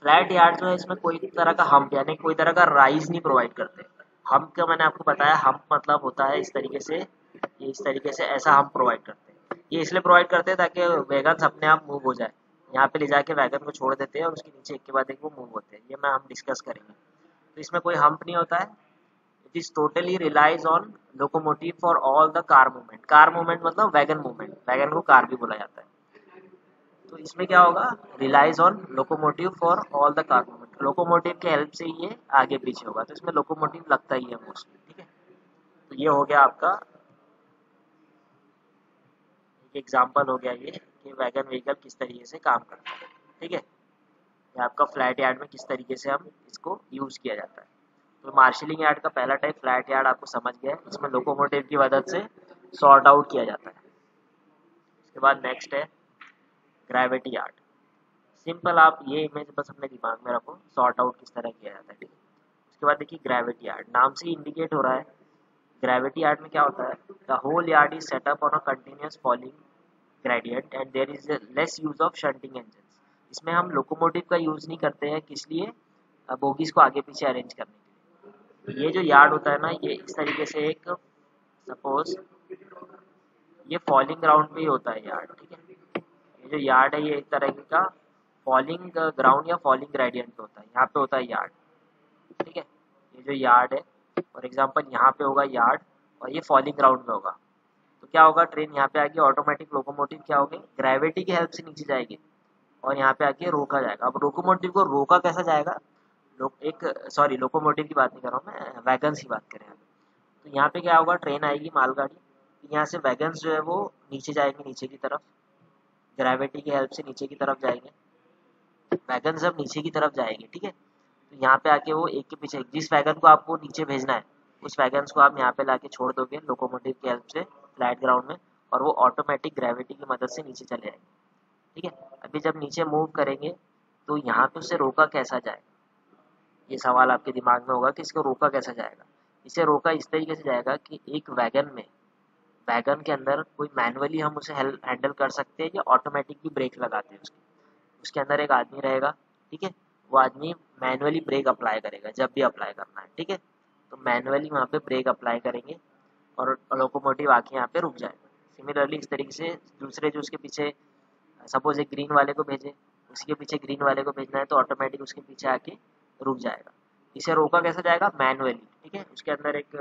फ्लैट यार्ड जो है, इसमें कोई तरह का हम्प यानी कोई तरह का राइज नहीं प्रोवाइड करते। हम्प का मैंने आपको बताया, हम्प मतलब होता है इस तरीके से, ये इस तरीके से ऐसा हम्प प्रोवाइड करते हैं। ये इसलिए प्रोवाइड करते हैं ताकि वैगन अपने आप मूव हो जाए। यहाँ पे ले जाके वैगन को छोड़ देते हैं और उसके नीचे एक के बाद एक वो मूव होते हैं। ये मैं हम डिस्कस करेंगे। तो इसमें कोई हम्प नहीं होता है। It is totally relies on locomotive for all the car movement. Car movement मतलब वैगन मूवमेंट, वैगन को कार भी बोला जाता है। तो इसमें क्या होगा, relies on locomotive for all the car movement. Locomotive के हेल्प से ये आगे पीछे होगा, तो इसमें लोकोमोटिव लगता ही है मोस्टली। ठीक है, तो ये हो गया आपका एक एग्जांपल हो गया ये कि वैगन व्हीकल किस तरीके से काम करता है। ठीक है, ये आपका फ्लैट यार्ड में किस तरीके से हम इसको यूज किया जाता है। तो मार्शलिंग यार्ड का पहला टाइप फ्लैट यार्ड आपको समझ गया है, इसमें लोकोमोटिव की मदद से सॉर्ट आउट किया जाता है। उसके बाद नेक्स्ट है ग्रेविटी यार्ड। सिंपल, आप ये इमेज बस अपने दिमाग में रखो, सॉर्ट आउट किस तरह किया जाता है। ठीक है, उसके बाद देखिए ग्रेविटी यार्ड, नाम से इंडिकेट हो रहा है। ग्रेविटी यार्ड में क्या होता है, the whole yard is set up on a continuous falling gradient and there is less use of shunting engine. इसमें हम लोकोमोटिव का यूज नहीं करते हैं, किस लिए, बोगीज को आगे पीछे अरेंज करने के लिए। ये जो यार्ड होता है ना, ये इस तरीके से एक, सपोज ये फॉलिंग ग्राउंड पे ही होता है यार्ड। ठीक है, ये जो यार्ड है ये एक तरह का फॉलिंग ग्राउंड या फॉलिंग ग्रेडियंट पे होता है, यहाँ पे होता है यार्ड। ठीक है, ये जो यार्ड है फॉर एग्जांपल यहाँ पे होगा यार्ड और ये फॉलिंग ग्राउंड में होगा। तो क्या होगा, ट्रेन यहाँ पे आके ऑटोमेटिक लोकोमोटिव क्या होगी, ग्रेविटी की हेल्प से नीचे जाएगी और यहाँ पे आके रोका जाएगा। अब लोकोमोटिव को रोका कैसा जाएगा, लोकोमोटिव की बात नहीं कर रहा हूँ मैं, वैगन्स की बात करें। तो यहाँ पे क्या होगा, ट्रेन आएगी मालगाड़ी, यहाँ से वैगन्स जो है वो नीचे जाएंगे, नीचे की तरफ, ग्रेविटी की हेल्प से नीचे की तरफ जाएंगे। वैगन जब नीचे की तरफ जाएंगे, ठीक है, तो यहाँ पे आके वो एक के पीछे जिस वैगन को आपको नीचे भेजना है उस वैगन को आप यहाँ पे लाके छोड़ दोगे लोकोमोटिव की हेल्प से फ्लैट ग्राउंड में, और वो ऑटोमेटिक ग्रेविटी की मदद से नीचे चले जाएंगे। ठीक है, अभी जब नीचे मूव करेंगे तो यहाँ पे उसे रोका कैसा जाएगा, ये सवाल आपके दिमाग में होगा कि इसको रोका कैसा जाएगा। इसे रोका इस तरीके से जाएगा कि एक वैगन के अंदर कोई मैनुअली हम उसे हैंडल कर सकते हैं या ऑटोमेटिक भी ब्रेक लगाते हैं उसके अंदर एक आदमी रहेगा। ठीक है, वो आदमी मैनुअली ब्रेक अप्लाई करेगा जब भी अप्लाई करना है। ठीक है, तो मैनुअली वहाँ पे ब्रेक अप्लाई करेंगे और लोकोमोटिव आके यहाँ पे रुक जाएगा। सिमिलरली इस तरीके से दूसरे जो उसके पीछे, सपोज एक ग्रीन वाले को भेजे, उसके पीछे ग्रीन वाले को भेजना है तो ऑटोमेटिक उसके पीछे आके रुक जाएगा। इसे रोका कैसे जाएगा, मैनुअली। ठीक है, उसके अंदर एक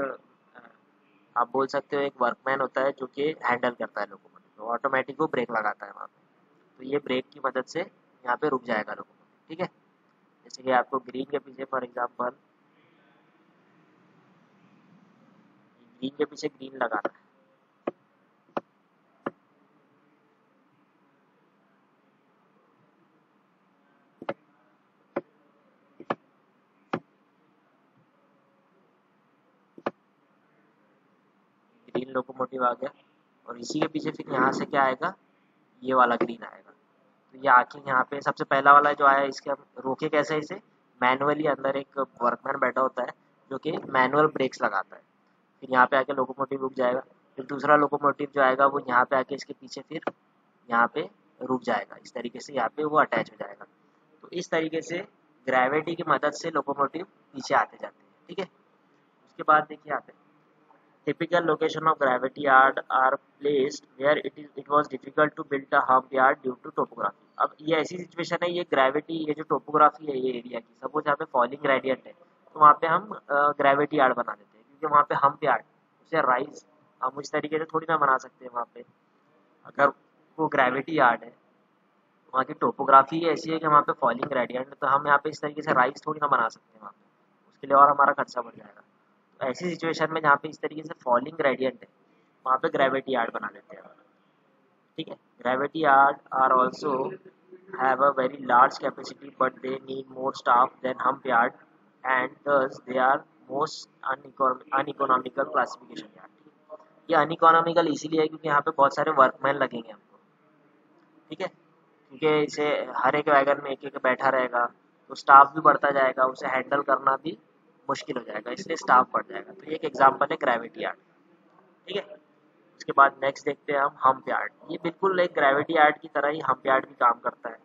आप बोल सकते हो एक वर्कमैन होता है जो कि हैंडल करता है लोकोमोटिव, तो ऑटोमेटिक वो ब्रेक लगाता है वहाँ पे, तो ये ब्रेक की मदद से यहाँ पे रुक जाएगा लोकोमोटिव। ठीक है, जैसे कि आपको ग्रीन के पीछे फॉर एग्जांपल ग्रीन के पीछे ग्रीन लगाना है, ग्रीन लोकोमोटिव आ गया, और इसी के पीछे फिर यहाँ से क्या आएगा, ये वाला ग्रीन आएगा। तो ये आके यहाँ पे सबसे पहला वाला जो आया इसके हम रोके कैसे, इसे मैनुअली अंदर एक वर्कमैन बैठा होता है जो कि मैनुअल ब्रेक्स लगाता है, फिर यहाँ पे आके लोकोमोटिव रुक जाएगा। फिर दूसरा लोकोमोटिव जो आएगा वो यहाँ पे आके इसके पीछे फिर यहाँ पे रुक जाएगा, इस तरीके से यहाँ पे वो अटैच हो जाएगा। तो इस तरीके से ग्रेविटी की मदद से लोकोमोटिव पीछे आते जाते हैं। ठीक है, उसके बाद देखिए यहाँ पे typical location of gravity yard are placed where it was difficult to build a hump yard due to topography। अब ये ऐसी सिचुएशन है, ये ग्रेविटी, ये जो टोपोग्राफी है ये एरिया की, सपोज यहाँ पे फॉलिंग ग्रेडियंट है तो वहाँ पे हम ग्रेविटी यार्ड बना देते हैं, क्योंकि वहाँ पे हम्प यार्ड, उसे राइज हम इस तरीके से थोड़ी ना बना सकते हैं। वहाँ पे अगर वो ग्रेविटी यार्ड है, वहाँ की टोपोग्राफी ऐसी है कि वहाँ पे फॉलिंग ग्रेडियंट है, तो हम यहाँ पे इस तरीके से राइज थोड़ी ना बना सकते हैं वहाँ पे, उसके लिए और हमारा खर्चा बढ़ जाएगा। तो ऐसी सिचुएशन में जहाँ पे इस तरीके से फॉलिंग ग्रेडियंट है वहाँ पे ग्रेविटी यार्ड बना लेते हैं। ठीक है, gravity yard are also have a very large capacity but they need more staff than hump yard and thus they are most uneconomical classification yard. ये अनइकोनॉमिकल इसीलिए है क्योंकि यहाँ पे बहुत सारे वर्कमैन लगेंगे हमको। ठीक है, क्योंकि इसे हर एक वैगन में एक एक बैठा रहेगा तो स्टाफ भी बढ़ता जाएगा, उसे हैंडल करना भी मुश्किल हो जाएगा, इसलिए स्टाफ बढ़ जाएगा। तो ये एक एग्जांपल है ग्रेविटी यार्ड। ठीक है, उसके बाद नेक्स्ट देखते हैं हम हम्प यार्ड। ये बिल्कुल एक ग्रेविटी यार्ड की तरह ही हम्प यार्ड भी काम करता है।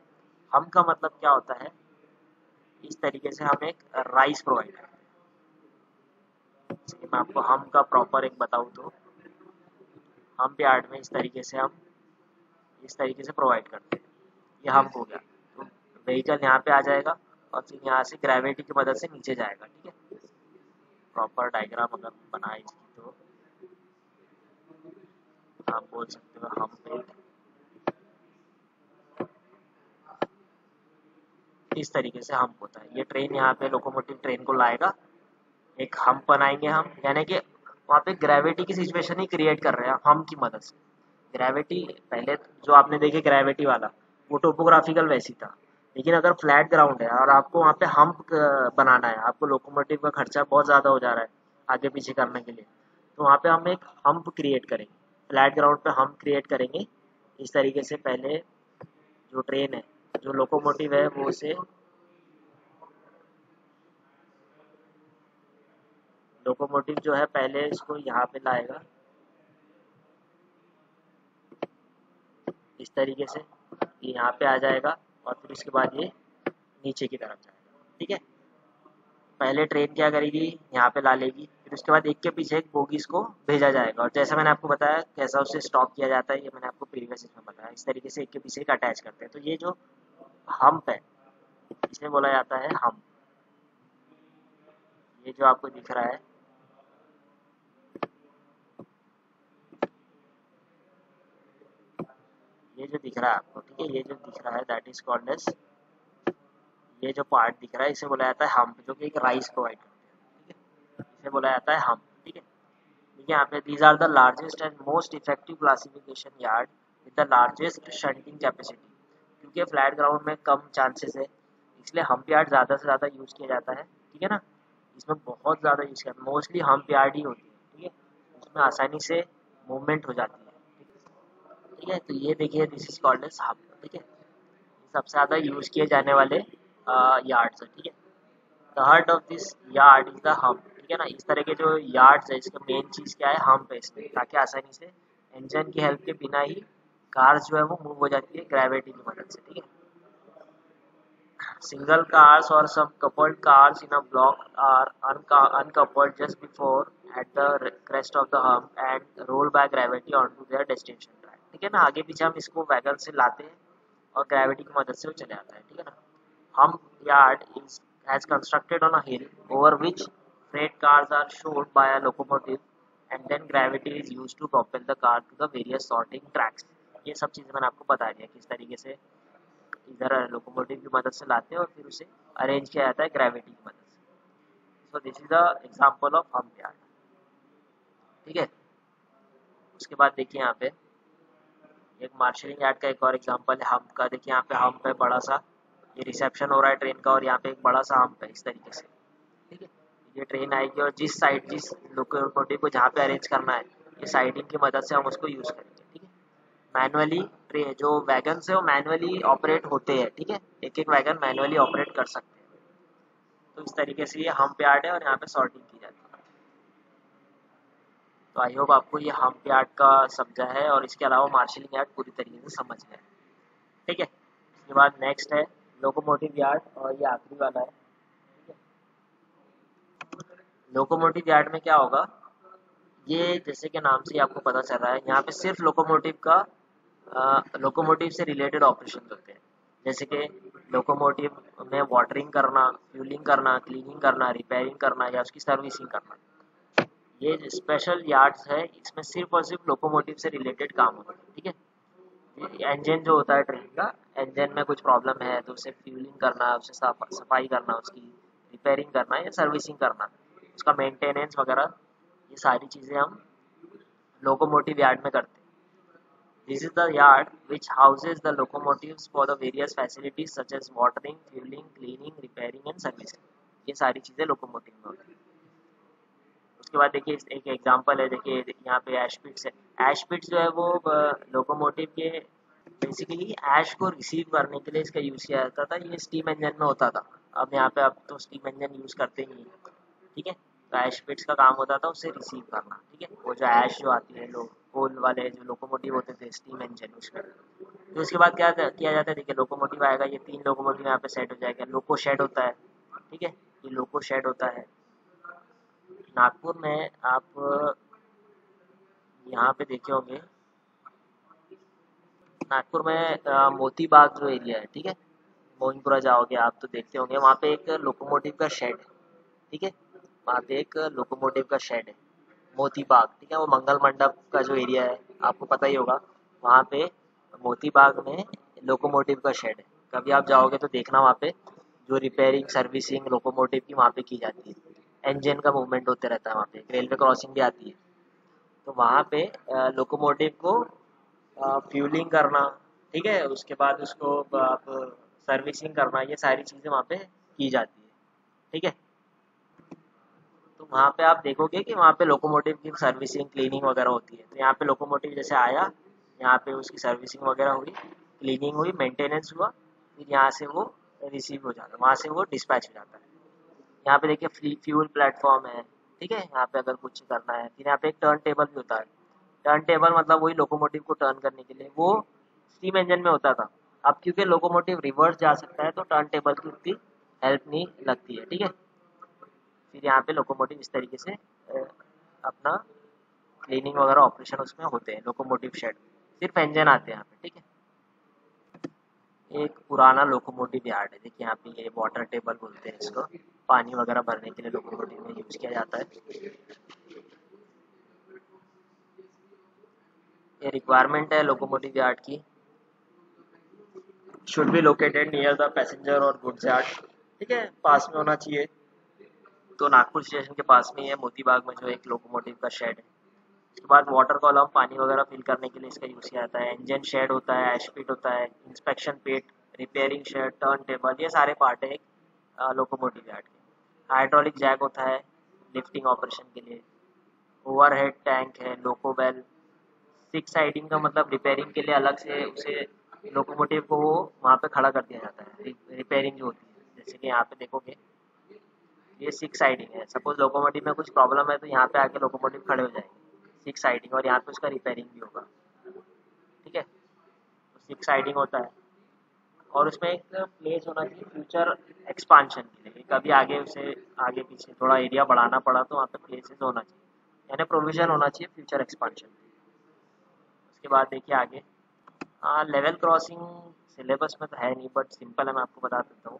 हम्प का मतलब क्या होता है, इस तरीके से हम एक राइस प्रोवाइड करते हैं। जैसे कि मैं आपको हम्प का प्रॉपर एक बताऊँ तो हम्प यार्ड में इस तरीके से हम इस तरीके से प्रोवाइड करते हैं। ये हम्प हो गया, तो व्हीकल यहाँ पे आ जाएगा और फिर यहाँ से ग्रेविटी की मदद से नीचे जाएगा। ठीक है, प्रॉपर डायग्राम अगर बनाए इसकी तो आप बोल सकते हो हम्प एक इस तरीके से हम्प होता है। ये ट्रेन यहाँ पे लोकोमोटिव ट्रेन को लाएगा, एक हम्प बनाएंगे हम, यानी कि वहाँ पे ग्रेविटी की सिचुएशन ही क्रिएट कर रहे हैं हम्प की मदद से। ग्रेविटी पहले जो आपने देखे ग्रेविटी वाला वो टोपोग्राफिकल वैसी था, लेकिन अगर फ्लैट ग्राउंड है और आपको वहाँ पे हम्प बनाना है, आपको लोकोमोटिव का खर्चा बहुत ज़्यादा हो जा रहा है आगे पीछे करने के लिए, तो वहाँ पे हम एक हम्प क्रिएट करेंगे, फ्लैट ग्राउंड पे हम्प क्रिएट करेंगे। इस तरीके से पहले जो ट्रेन है, जो लोकोमोटिव है, वो उसे लोकोमोटिव जो है पहले इसको यहाँ पे लाएगा इस तरीके से, ये यहाँ पे आ जाएगा और फिर उसके बाद ये नीचे की तरफ जाएगा। ठीक है, पहले ट्रेन क्या करेगी, यहाँ पे ला लेगी, फिर उसके बाद एक के पीछे एक बोगीज को भेजा जाएगा, और जैसा मैंने आपको बताया कैसा उसे स्टॉप किया जाता है, ये मैंने आपको प्रीवियस इसमें बताया। इस तरीके से एक के पीछे एक अटैच करते हैं। तो ये जो हम्प है इसे बोला जाता है हम्प। ये जो आपको दिख रहा है, ये जो दिख रहा है आपको, ठीक है, ये जो दिख रहा है दैट इज कॉल्ड एज, ये जो पार्ट दिख रहा है इसे बोला जाता है हम्प, जो कि एक राइस प्रोवाइड करते हैं। ठीक है, इसे बोला जाता है हम्प। ठीक है, देखिए यहाँ पे these are the largest and most effective classification yard with the largest shunting capacity. क्योंकि फ्लैट ग्राउंड में कम चांसेस है, इसलिए हम्प यार्ड ज़्यादा से ज़्यादा यूज़ किया जाता है। ठीक है ना, इसमें बहुत ज़्यादा यूज़ किया, मोस्टली हम्प यार्ड ही होती है। ठीक है, उसमें आसानी से मूवमेंट हो जाती है। ठीक है, तो ये देखिए this is called as hump. ठीक है, सबसे ज़्यादा यूज़ किए जाने वाले यार्ड्स है। ठीक है, the heart of this yard is the hump. ठीक है ना, इस तरह के जो यार्ड्स है इसका मेन चीज़ क्या है, हम्प है इसमें, ताकि आसानी से इंजन की हेल्प के बिना ही कार्स जो है वो मूव हो जाती है ग्रेविटी की मदद से। ठीक है, single cars or some coupled cars in a block are uncoupled just before at the crest of the hump and roll by gravity onto their destination track। ठीक है ना, आगे पीछे हम इसको वैगन से लाते हैं और ग्रेविटी की मदद से वो चले आता है। ठीक है ना, hump yard is has constructed on a hill over which freight cars are showed by a locomotive and then gravity is used to propel the car to the various sorting tracks। ये सब चीज़ें मैंने आपको बता दिया किस तरीके से इधर लोकोमोटिव की मदद से लाते हैं और फिर उसे अरेंज किया जाता है ग्रेविटी की मदद से। सो this is the example of hump yard. ठीक है, उसके बाद देखिए यहाँ पे एक मार्शलिंग यार्ड का एक और एग्जांपल है हम्प का। देखिए यहाँ पे हम्प है बड़ा सा, ये रिसेप्शन हो रहा है ट्रेन का और यहाँ पे एक बड़ा सा हम्प है इस तरीके से। ठीक है, ये ट्रेन आएगी और जिस साइड जिस लोकोमोटिव को जहाँ पे अरेंज करना है, ये साइडिंग की मदद से हम उसको यूज़ करेंगे। ठीक है, मैनुअली ट्रेन जो वैगन है वो मैनुअली ऑपरेट होते हैं। ठीक है, एक एक वैगन मैनुअली ऑपरेट कर सकते हैं। तो इस तरीके से ये हम्प यार्ड है और यहाँ पे सॉर्टिंग की जाती है। तो आई होप आपको ये हम्प यार्ड का समझा है और इसके अलावा मार्शलिंग यार्ड पूरी तरीके से समझ गए। ठीक है, इसके बाद नेक्स्ट है लोकोमोटिव यार्ड और ये आखिरी वाला है। ठीक है, लोकोमोटिव यार्ड में क्या होगा, ये जैसे कि नाम से ही आपको पता चल रहा है, यहाँ पे सिर्फ लोकोमोटिव का लोकोमोटिव से रिलेटेड ऑपरेशन होते हैं। जैसे कि लोकोमोटिव में वाटरिंग करना, फ्यूलिंग करना, क्लीनिंग करना, रिपेयरिंग करना या उसकी सर्विसिंग करना, ये स्पेशल यार्ड्स है, इसमें सिर्फ और सिर्फ लोकोमोटिव से रिलेटेड काम होता है। ठीक है, इंजन जो होता है ट्रेन का, इंजन में कुछ प्रॉब्लम है तो उसे फ्यूलिंग करना, उसे सफाई करना, उसकी रिपेयरिंग करना या सर्विसिंग करना, उसका मेंटेनेंस वगैरह, ये सारी चीज़ें हम लोकोमोटिव यार्ड में करते हैं। This is the yard which houses the locomotives for the various facilities such as watering, fueling, cleaning, repairing and servicing। ये सारी चीज़ें लोकोमोटिव में होती है। उसके बाद देखिए एक एग्जांपल है, देखिए यहाँ पे एश पिट्स है। एश पिट्स जो है वो लोकोमोटिव के बेसिकली ऐश को रिसीव करने के लिए इसका यूज़ किया जाता था। ये स्टीम इंजन में होता था, अब यहाँ पे अब तो स्टीम इंजन यूज़ करते नहीं है। ठीक है, तो ऐश पिट्स का काम होता था उसे रिसीव करना। ठीक है, वो जो ऐश जो आती है, लोग कोल वाले जो लोकोमोटिव होते थे स्टीम इंजन उसमें, तो उसके बाद क्या किया जाता है, देखिए लोकोमोटिव आएगा, ये 3 लोकोमोटिव यहाँ पे सेट हो जाएगा। लोको शेड होता है। ठीक है, ये लोको शेड होता है। नागपुर में आप यहाँ पे देखे होंगे नागपुर में मोती बाग जो एरिया है, ठीक है, मोइनपुरा जाओगे आप तो देखते होंगे वहाँ पे एक लोकोमोटिव का शेड है, ठीक है, वहाँ पे एक लोकोमोटिव का शेड है, मोती बाग, ठीक है, वो मंगल मंडप का जो एरिया है आपको पता ही होगा, वहाँ पे मोती बाग में लोकोमोटिव का शेड है। कभी आप जाओगे तो देखना वहाँ पे जो रिपेयरिंग सर्विसिंग लोकोमोटिव की वहाँ पे की जाती है, इंजन का मूवमेंट होते रहता है वहाँ पे, रेलवे क्रॉसिंग भी आती है, तो वहाँ पे लोकोमोटिव को फ्यूलिंग करना, ठीक है, उसके बाद उसको आप सर्विसिंग करना, ये सारी चीज़ें वहाँ पे की जाती है, ठीक है। तो वहाँ पे आप देखोगे कि वहाँ पे लोकोमोटिव की सर्विसिंग क्लीनिंग वगैरह होती है, तो यहाँ पे लोकोमोटिव जैसे आया, यहाँ पे उसकी सर्विसिंग वगैरह हुई, क्लीनिंग हुई, मेंटेनेंस हुआ, फिर यहाँ से वो रिसीव हो जाता है, वहाँ से वो डिस्पैच हो जाता है। यहाँ पे देखिए फ्री फ्यूल प्लेटफॉर्म है, ठीक है, यहाँ पे अगर कुछ करना है, फिर यहाँ पे एक टर्न टेबल भी होता है। टर्न टेबल मतलब वही लोकोमोटिव को टर्न करने के लिए, वो स्टीम इंजन में होता था, अब क्योंकि लोकोमोटिव रिवर्स जा सकता है तो टर्न टेबल की उतनी हेल्प नहीं लगती है, ठीक है। फिर यहाँ पे लोकोमोटिव इस तरीके से अपना क्लीनिंग वगैरह ऑपरेशन उसमें होते हैं लोकोमोटिव शेड, सिर्फ इंजन आते हैं यहाँ पे, ठीक है। एक पुराना लोकोमोटिव यार्ड है, देखिए यहाँ पे ये वाटर टेबल बोलते हैं इसको, पानी वगैरह भरने के लिए लोकोमोटिव में यूज किया जाता है। ये रिक्वायरमेंट है लोकोमोटिव यार्ड की, should be located near the passenger और गुड्स यार्ड, ठीक है, पास में होना चाहिए। तो नागपुर स्टेशन के पास में ही है मोती बाग में जो एक लोकोमोटिव का शेड है। उसके बाद वाटर कॉलम, पानी वगैरह फिल करने के लिए इसका यूज़ किया जाता है। इंजन शेड होता है, एश पिट होता है, इंस्पेक्शन पिट, रिपेयरिंग शेड, टर्न टेबल, ये सारे पार्ट है एक लोकोमोटिव यार्ड के। हाइड्रोलिक जैक होता है लिफ्टिंग ऑपरेशन के लिए, ओवरहेड टैंक है, लोकोवेल, सिक्स साइडिंग का मतलब रिपेयरिंग के लिए अलग से उसे लोकोमोटिव को वो वहाँ पे खड़ा कर दिया जाता है, रिपेयरिंग जो होती है, जैसे कि यहाँ पे देखोगे ये सिक्स साइडिंग है, सपोज लोकोमोटिव में कुछ प्रॉब्लम है तो यहाँ पे आके लोकोमोटिव खड़े हो जाएंगे, सिक्स साइडिंग, और यहाँ पे उसका रिपेयरिंग भी होगा, ठीक है, तो सिक्स साइडिंग होता है। और उसमें एक प्लेस होना चाहिए फ्यूचर एक्सपांशन के लिए, कभी आगे उसे आगे पीछे थोड़ा एरिया बढ़ाना पड़ा तो वहाँ पे प्लेसेस होना चाहिए, यानी प्रोविजन होना चाहिए फ्यूचर एक्सपांशन। उसके बाद देखिए आगे, हाँ लेवल क्रॉसिंग सिलेबस में तो है नहीं, बट सिंपल है, मैं आपको बता देता हूँ।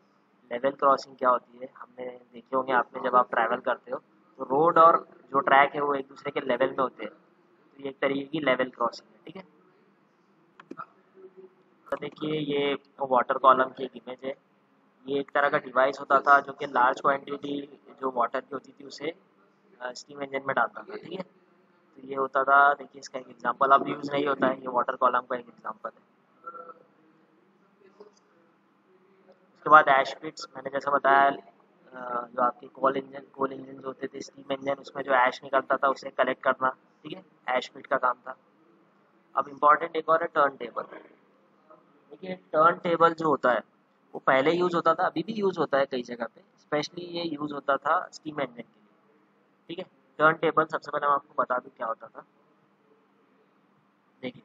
लेवल क्रॉसिंग क्या होती है, हमने देखे होंगे आपने जब आप ट्रैवल करते हो तो रोड और जो ट्रैक है वो एक दूसरे के लेवल में होते हैं, तो ये एक तरीके की लेवल क्रॉसिंग है, ठीक है। तो देखिए ये वाटर कॉलम की एक इमेज है, ये एक तरह का डिवाइस होता था जो कि लार्ज क्वांटिटी जो वाटर की होती थी उसे स्टीम इंजन में डालता था, ठीक है, तो ये होता था, देखिए इसका एक एग्जांपल अब यूज़ नहीं होता है, ये वाटर कॉलम का एक एग्जांपल है। उसके बाद ऐश पिट्स, मैंने जैसा बताया जो आपके कोल इंजन जो होते थे स्टीम इंजन, उसमें जो ऐश निकलता था उसे कलेक्ट करना, ठीक है, ऐश पिट का काम था। अब इम्पॉर्टेंट एक और है टर्न टेबल। देखिए टर्न टेबल जो होता है वो पहले यूज़ होता था, अभी भी यूज़ होता है कई जगह पे, स्पेशली ये यूज़ होता था स्टीम इंजन के लिए, ठीक है। टर्न टेबल सबसे पहले मैं आपको बता दूँ क्या होता था। देखिए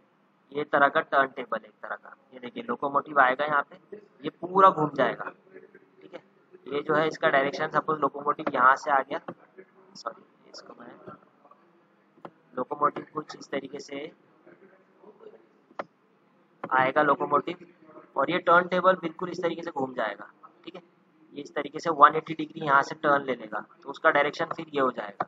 ये तरह का टर्न टेबल है, एक तरह का, ये देखिए लोकोमोटिव आएगा यहाँ पे, ये पूरा घूम जाएगा, ठीक है, ये जो है इसका डायरेक्शन, सपोज लोकोमोटिव यहाँ से आ गया, सॉरी इसको मैं, लोकोमोटिव कुछ इस तरीके से आएगा लोकोमोटिव, और ये टर्न टेबल बिल्कुल इस तरीके से घूम जाएगा, ठीक है, ये इस तरीके से 180 डिग्री यहाँ से टर्न ले लेगा, तो उसका डायरेक्शन फिर ये हो जाएगा,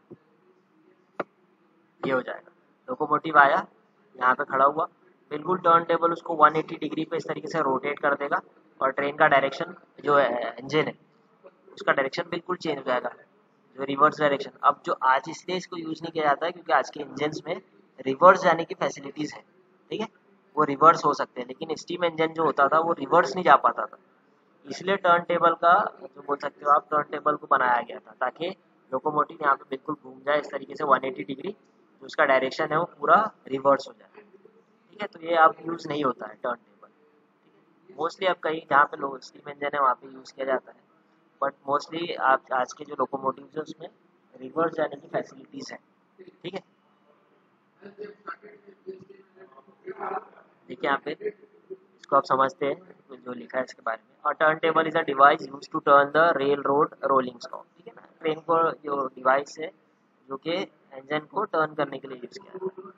ये हो जाएगा, लोकोमोटिव आया यहाँ पे खड़ा हुआ, बिल्कुल टर्न टेबल उसको 180 डिग्री पे इस तरीके से रोटेट कर देगा, और ट्रेन का डायरेक्शन जो है इंजन है उसका डायरेक्शन बिल्कुल चेंज हो जाएगा, जो रिवर्स डायरेक्शन। अब जो आज इसलिए इसको यूज़ नहीं किया जाता है क्योंकि आज के इंजन्स में रिवर्स जाने की फैसिलिटीज़ है, ठीक है, वो रिवर्स हो सकते हैं, लेकिन स्टीम इंजन जो होता था वो रिवर्स नहीं जा पाता था, इसलिए टर्न टेबल का जो बोल सकते हो आप, टर्न टेबल को बनाया गया था ताकि लोकोमोटिव यहाँ पे बिल्कुल घूम जाए इस तरीके से 180 डिग्री, जो उसका डायरेक्शन है वो पूरा रिवर्स हो जाए, ठीक है, तो ये अब यूज़ नहीं होता है टर्न टेबल, मोस्टली अब कहीं जहाँ पे लोग स्टीम इंजन है वहाँ पे यूज़ किया जाता है, बट मोस्टली आप आज के जो लोकोमोटिव है उसमें रिवर्स जाने की फैसिलिटीज़ है, ठीक है। देखिए यहाँ पे इसको आप समझते हैं जो लिखा है इसके बारे में, और turn table is a device use to turn the rail road rolling stock, ठीक है ना, ट्रेन को जो डिवाइस है जो कि इंजन को टर्न करने के लिए यूज किया जाता है।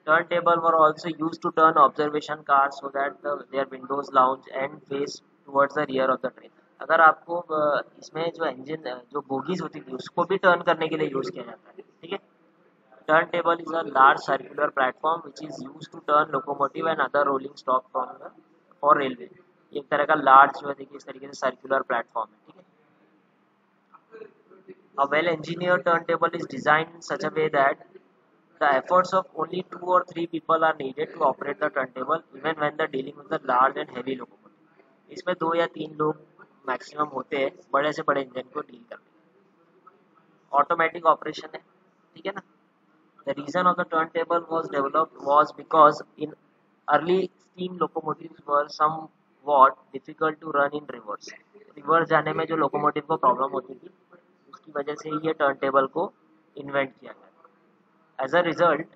Turntable were also used to turn observation cars so that their windows lounge and face towards the rear of the train. अगर आपको इसमें जो इंजन जो बोगीज होती थी उसको भी टर्न करने के लिए यूज किया जाता है, ठीक है। Turntable is a large circular platform which is used to turn locomotive and other rolling stock from the for railway. एक तरह का लार्ज जो है देखिए इस तरीके से सर्कुलर प्लेटफॉर्म है, ठीक है। A well engineered turntable is designed in such a way that the efforts of only 2 or 3 people are needed to operate the turntable even when the dealing with the large and heavy locomotive. इसमें 2 या 3 लोग maximum होते हैं बड़े से बड़े engine को deal करने। ऑटोमेटिक ऑपरेशन है, ठीक है ना। The reason of the turntable was developed was because in early steam locomotives were somewhat difficult to run in reverse. Reverse जाने में जो लोकोमोटिव को प्रॉब्लम होती थी उसकी वजह से ये टर्नटेबल को इन्वेंट किया गया। As a result,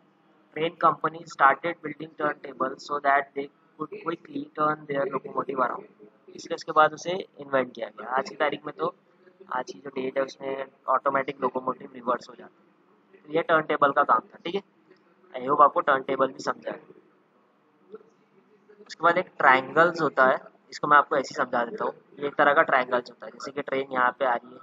train companies started building turntables so that they could quickly turn their locomotive around. इसलिए उसके बाद उसे इन्वेंट किया गया। आज की तारीख में तो आज की जो डेट है उसमें ऑटोमेटिक लोकोमोटिव रिवर्स हो जाते हैं। तो ये टर्नटेबल का काम था, ठीक है। आई होप आपको टर्नटेबल भी समझा है। उसके बाद एक ट्रायंगल्स होता है, इसको मैं आपको ऐसे ही समझा देता हूँ। ये एक तरह का ट्रायंगल्स होता है, जैसे कि ट्रेन यहाँ पे आ रही है,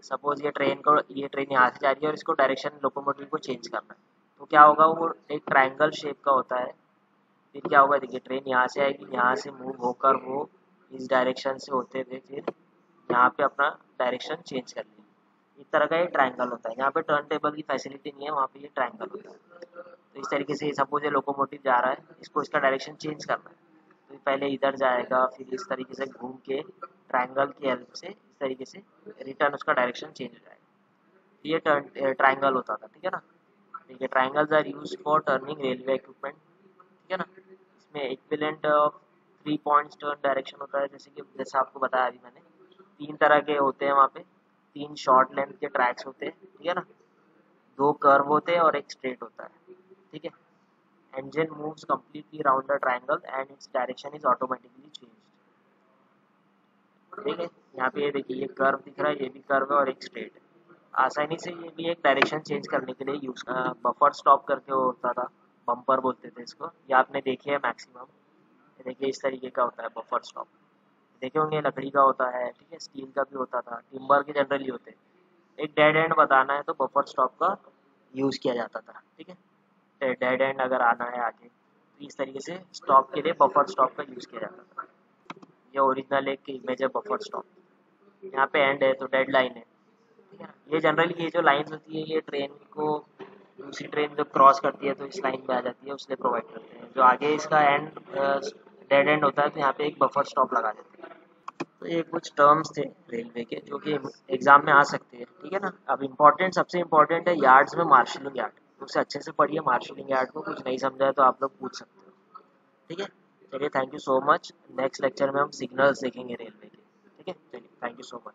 सपोज ये ट्रेन यहाँ से जा रही है और इसको डायरेक्शन लोकोमोटिव को चेंज करना है, तो क्या होगा, वो एक ट्रायंगल शेप का होता है। फिर क्या होगा, देखिए ट्रेन यहाँ से आएगी, यहाँ से मूव होकर वो इस डायरेक्शन से होते हुए फिर यहाँ पे अपना डायरेक्शन चेंज कर लेगी। इस तरह का ये ट्रायंगल होता है। यहाँ पे टर्न टेबल की फैसिलिटी नहीं है, वहाँ पे ये ट्रायंगल होता है। तो इस तरीके से सपोज ये लोकोमोटिव जा रहा है, इसको इसका डायरेक्शन चेंज करना है, तो पहले इधर जाएगा, फिर इस तरीके से घूम के ट्रायंगल की हेल्प से इस तरीके से रिटर्न उसका डायरेक्शन चेंज हो जाएगा। ये टर्न ट्रायंगल होता था, ठीक है ना। ठीक है, triangles are used for turning railway equipment, ठीक है ना। इसमें equivalent of 3 points turn direction होता है, जैसे कि जैसे आपको बताया अभी मैंने 3 तरह के होते हैं वहाँ पे। 3 शॉर्ट लेंथ के ट्रैक्स होते हैं, ठीक है ना। 2 कर्व होते हैं और एक स्ट्रेट होता है, ठीक है। engine moves completely around the triangle and its direction is automatically changed, ठीक है। यहाँ पे ये देखिए ये कर्व दिख रहा है, ये भी कर्व है और एक स्ट्रेट है। आसानी से ये भी एक डायरेक्शन चेंज करने के लिए यूज बफर स्टॉप करके होता था, बम्पर बोलते थे इसको, ये आपने देखे है मैक्सिमम। देखिए इस तरीके का होता है बफर स्टॉप, देखे होंगे, लकड़ी का होता है, ठीक है, स्टील का भी होता था, टिम्बर के जनरली होते हैं। एक डेड एंड बताना है तो बफर स्टॉप का यूज किया जाता था, ठीक है। डेड एंड अगर आना है आगे तो इस तरीके से स्टॉप के लिए बफर स्टॉप का यूज किया जाता था। ये ओरिजिनल एक इमेज है बफर स्टॉप। यहाँ पे एंड है तो डेड लाइन है, ठीक है ना। ये जनरली ये जो लाइन होती है ये ट्रेन को दूसरी ट्रेन जब क्रॉस करती है तो इस लाइन पे आ जाती है, उसलिए प्रोवाइड करते हैं। जो आगे इसका एंड डेड एंड होता है तो यहाँ पे एक बफर स्टॉप लगा देते हैं। तो ये कुछ टर्म्स थे रेलवे के जो कि एग्जाम में आ सकते हैं, ठीक है ना। अब इम्पोर्टेंट, सबसे इम्पोर्टेंट है यार्ड्स में मार्शलिंग यार्ड, उसे अच्छे से पढ़िए मार्शलिंग यार्ड को। कुछ नहीं समझा है तो आप लोग पूछ सकते हो, ठीक है। चलिए, thank you so much. Next lecture में हम सिग्नल्स देखेंगे रेलवे के, ठीक है। चलिए, थैंक यू सो मच।